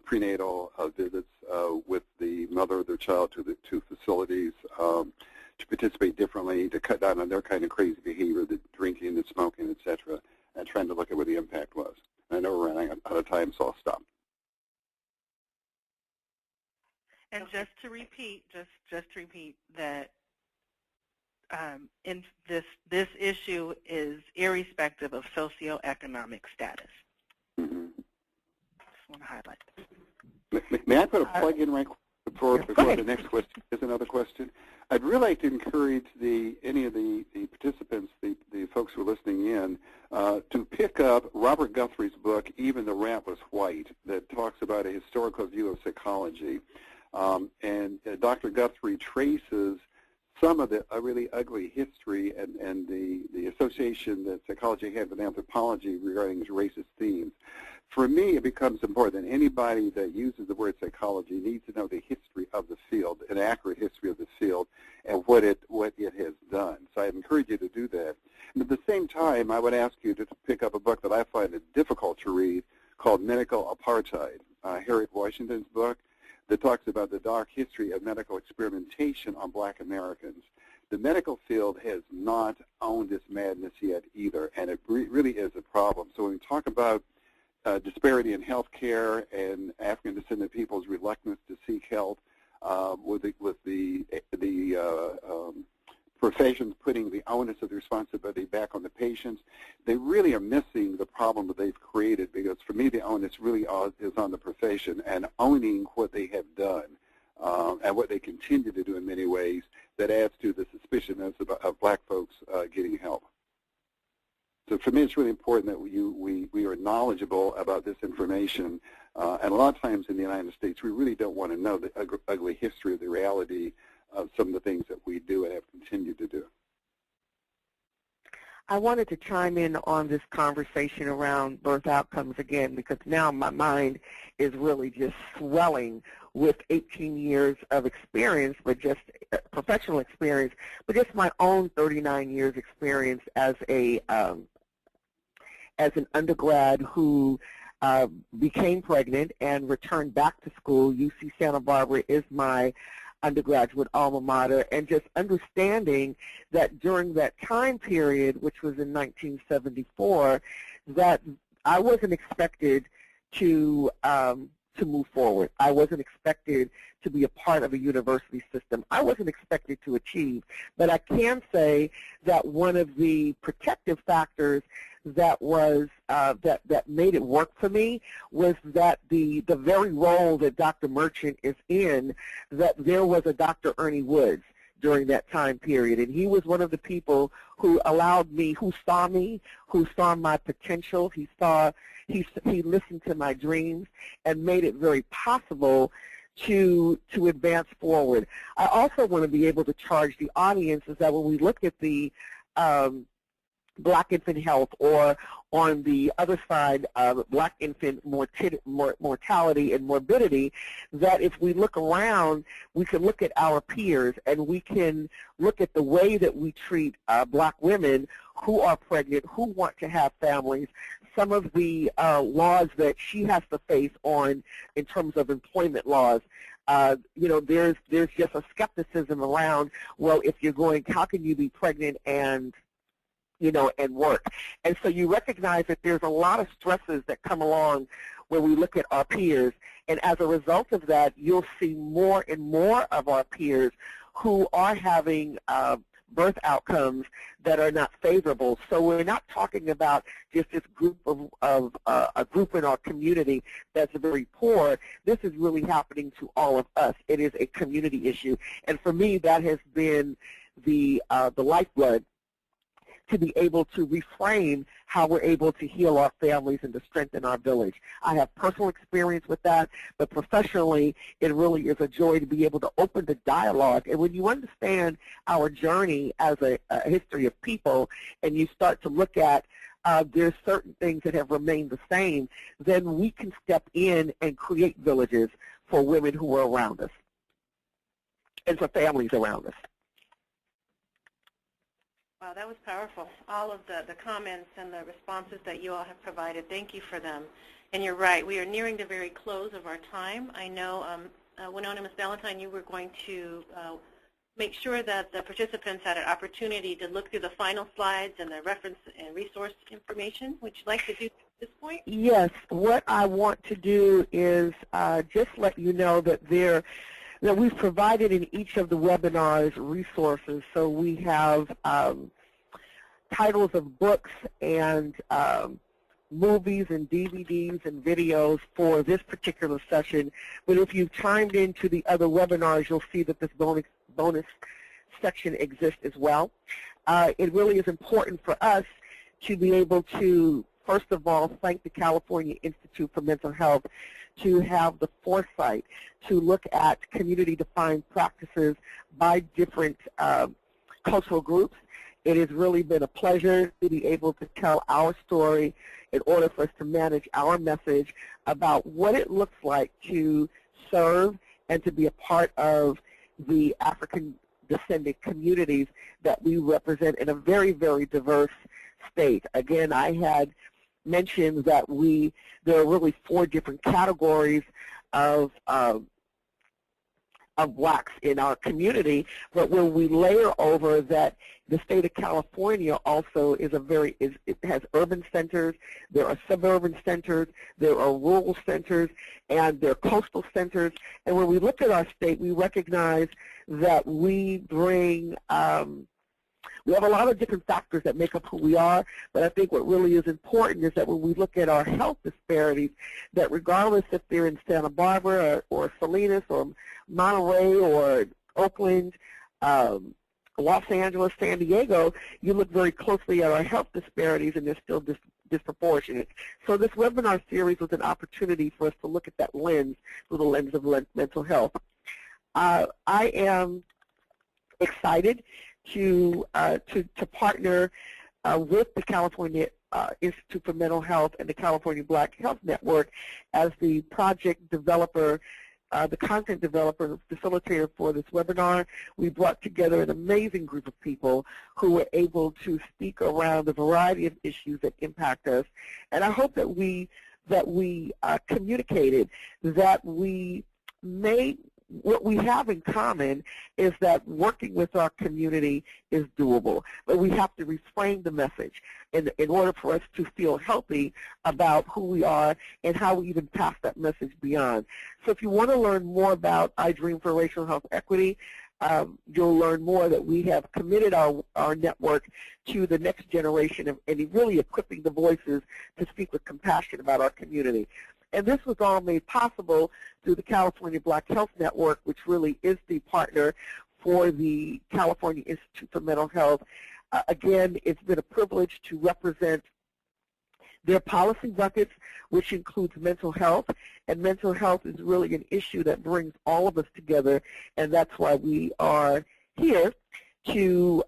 prenatal visits with the mother of their child to facilities, to participate differently, to cut down on their kind of crazy behavior, the drinking, the smoking, et cetera, and trying to look at what the impact was. I know we're running out of time, so I'll stop. And just to repeat that in this issue is irrespective of socioeconomic status. Mm-hmm. Just want to highlight that. May I put a plug in right before the next question is another question? I'd really like to encourage any of the participants, the folks who are listening in, to pick up Robert Guthrie's book, Even the Rat Was White, that talks about a historical view of psychology. And Dr. Guthrie traces some of the really ugly history and the association that psychology had with anthropology regarding racist themes. For me, it becomes important that anybody that uses the word psychology needs to know the history of the field, an accurate history of the field, and what it has done. So I'd encourage you to do that. And at the same time, I would ask you to pick up a book that I find it difficult to read called Medical Apartheid, Harriet Washington's book, that talks about the dark history of medical experimentation on Black Americans. The medical field has not owned this madness yet either, and it really is a problem. So when we talk about disparity in health care and African-descended people's reluctance to seek help, with the professions putting the onus of the responsibility back on the patients, they really are missing the problem that they've created, because for me the onus really is on the profession and owning what they have done and what they continue to do in many ways that adds to the suspiciousness of black folks getting help. So for me, it's really important that we are knowledgeable about this information. And a lot of times in the United States, we really don't want to know the ugly history of the reality of some of the things that we do and have continued to do. I wanted to chime in on this conversation around birth outcomes again, because now my mind is really just swelling with 18 years of experience, but just professional experience, but just my own 39 years experience as an undergrad who became pregnant and returned back to school. UC Santa Barbara is my undergraduate alma mater, and just understanding that during that time period, which was in 1974, that I wasn't expected to move forward. I wasn't expected to be a part of a university system. I wasn't expected to achieve. But I can say that one of the protective factors that was that made it work for me was that the very role that Dr. Merchant is in, that there was a Dr. Ernie Woods during that time period, and he was one of the people who allowed me, who saw my potential. He listened to my dreams and made it very possible to advance forward. I also want to be able to charge the audience is that when we look at the Black infant health, or on the other side of Black infant mortality and morbidity, that if we look around, we can look at our peers and we can look at the way that we treat Black women who are pregnant, who want to have families, some of the laws that she has to face on in terms of employment laws. There's just a skepticism around, well, if you're going, how can you be pregnant and work? And so you recognize that there's a lot of stresses that come along when we look at our peers, and as a result of that, you'll see more and more of our peers who are having birth outcomes that are not favorable. So we're not talking about just this group of a group in our community that's very poor. This is really happening to all of us. It is a community issue, and for me, that has been the lifeblood to be able to reframe how we're able to heal our families and to strengthen our village. I have personal experience with that, but professionally, it really is a joy to be able to open the dialogue. And when you understand our journey as a history of people, and you start to look at there's certain things that have remained the same, then we can step in and create villages for women who are around us and for families around us. Wow, that was powerful. All of the comments and the responses that you all have provided, thank you for them. And you're right, we are nearing the very close of our time. I know, Wenonah, Ms. Valentine, you were going to make sure that the participants had an opportunity to look through the final slides and the reference and resource information. Would you like to do at this point? Yes. What I want to do is just let you know that that we've provided in each of the webinars resources. So we have titles of books and movies and DVDs and videos for this particular session. But if you've chimed into the other webinars, you'll see that this bonus section exists as well. It really is important for us to be able to, first of all, thank the California Institute for Mental Health to have the foresight to look at community-defined practices by different cultural groups. It has really been a pleasure to be able to tell our story in order for us to manage our message about what it looks like to serve and to be a part of the African-descended communities that we represent in a very, very diverse state. Again, I had mentioned that there are really 4 different categories of of blacks in our community, but when we layer over that the state of California also is it has urban centers, there are suburban centers, there are rural centers, and there are coastal centers. And when we look at our state, we recognize that we bring we have a lot of different factors that make up who we are, but I think what really is important is that when we look at our health disparities, that regardless if they're in Santa Barbara or Salinas or Monterey or Oakland, Los Angeles, San Diego, you look very closely at our health disparities and they're still disproportionate. So this webinar series was an opportunity for us to look at that lens through the lens of mental health. I am excited to partner with the California Institute for Mental Health and the California Black Health Network as the project developer, the content developer, facilitator for this webinar. We brought together an amazing group of people who were able to speak around a variety of issues that impact us. And I hope that we communicated that we made what we have in common is that working with our community is doable, but we have to reframe the message in order for us to feel healthy about who we are and how we even pass that message beyond. So if you want to learn more about I Dream for Racial Health Equity, you'll learn more that we have committed our network to the next generation and really equipping the voices to speak with compassion about our community. And this was all made possible through the California Black Health Network, which really is the partner for the California Institute for Mental Health. Again, it's been a privilege to represent their policy buckets, which includes mental health. And mental health is really an issue that brings all of us together, and that's why we are here to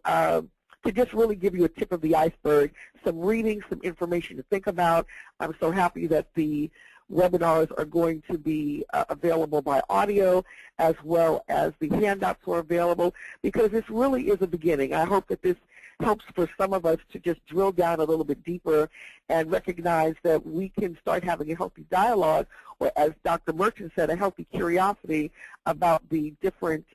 just really give you a tip of the iceberg, some reading, some information to think about. I'm so happy that the webinars are going to be available by audio, as well as the handouts are available, because this really is a beginning. I hope that this helps for some of us to just drill down a little bit deeper and recognize that we can start having a healthy dialogue, or as Dr. Merchant said, a healthy curiosity about the different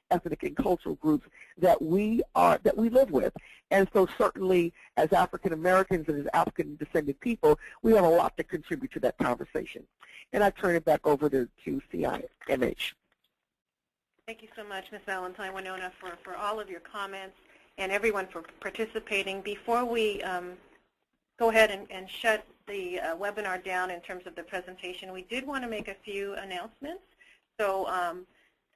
ethnic and cultural groups that we live with. And so certainly as African Americans and as African descended people, we have a lot to contribute to that conversation. And I turn it back over to CIMH. Thank you so much, Ms. Valentine, Wenonah, for all of your comments and everyone for participating. Before we go ahead and shut the webinar down in terms of the presentation, we did want to make a few announcements. So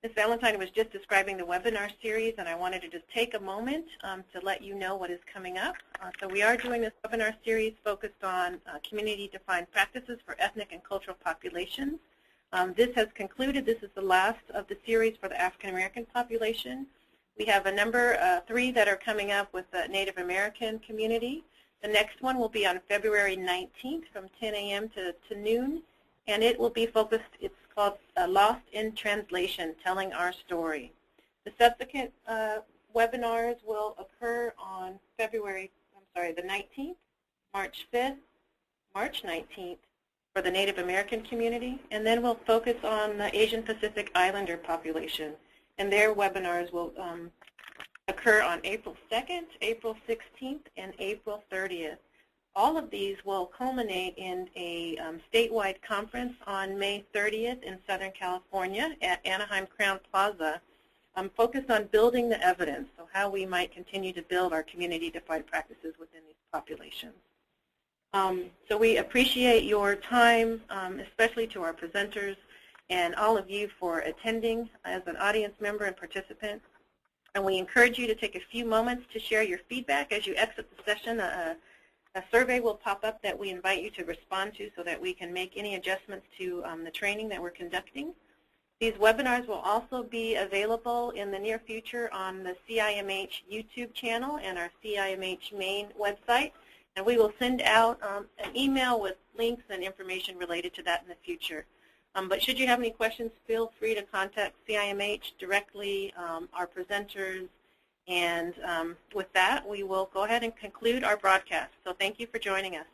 Ms. Valentine was just describing the webinar series, and I wanted to just take a moment to let you know what is coming up. So we are doing this webinar series focused on community-defined practices for ethnic and cultural populations. This has concluded. This is the last of the series for the African American population. We have a number 3 that are coming up with the Native American community. The next one will be on February 19th from 10 a.m. to noon, and it will be focused, it's called Lost in Translation, Telling Our Story. The subsequent webinars will occur on the 19th, March 5th, March 19th for the Native American community, and then we'll focus on the Asian Pacific Islander population, and their webinars will occur on April 2nd, April 16th, and April 30th. All of these will culminate in a statewide conference on May 30th in Southern California at Anaheim Crowne Plaza, focused on building the evidence, so how we might continue to build our community-defined practices within these populations. So we appreciate your time, especially to our presenters and all of you for attending as an audience member and participant. And we encourage you to take a few moments to share your feedback as you exit the session. A survey will pop up that we invite you to respond to so that we can make any adjustments to the training that we're conducting. These webinars will also be available in the near future on the CIMH YouTube channel and our CIMH main website. And we will send out an email with links and information related to that in the future. But should you have any questions, feel free to contact CIMH directly, our presenters. And with that, we will go ahead and conclude our broadcast. So thank you for joining us.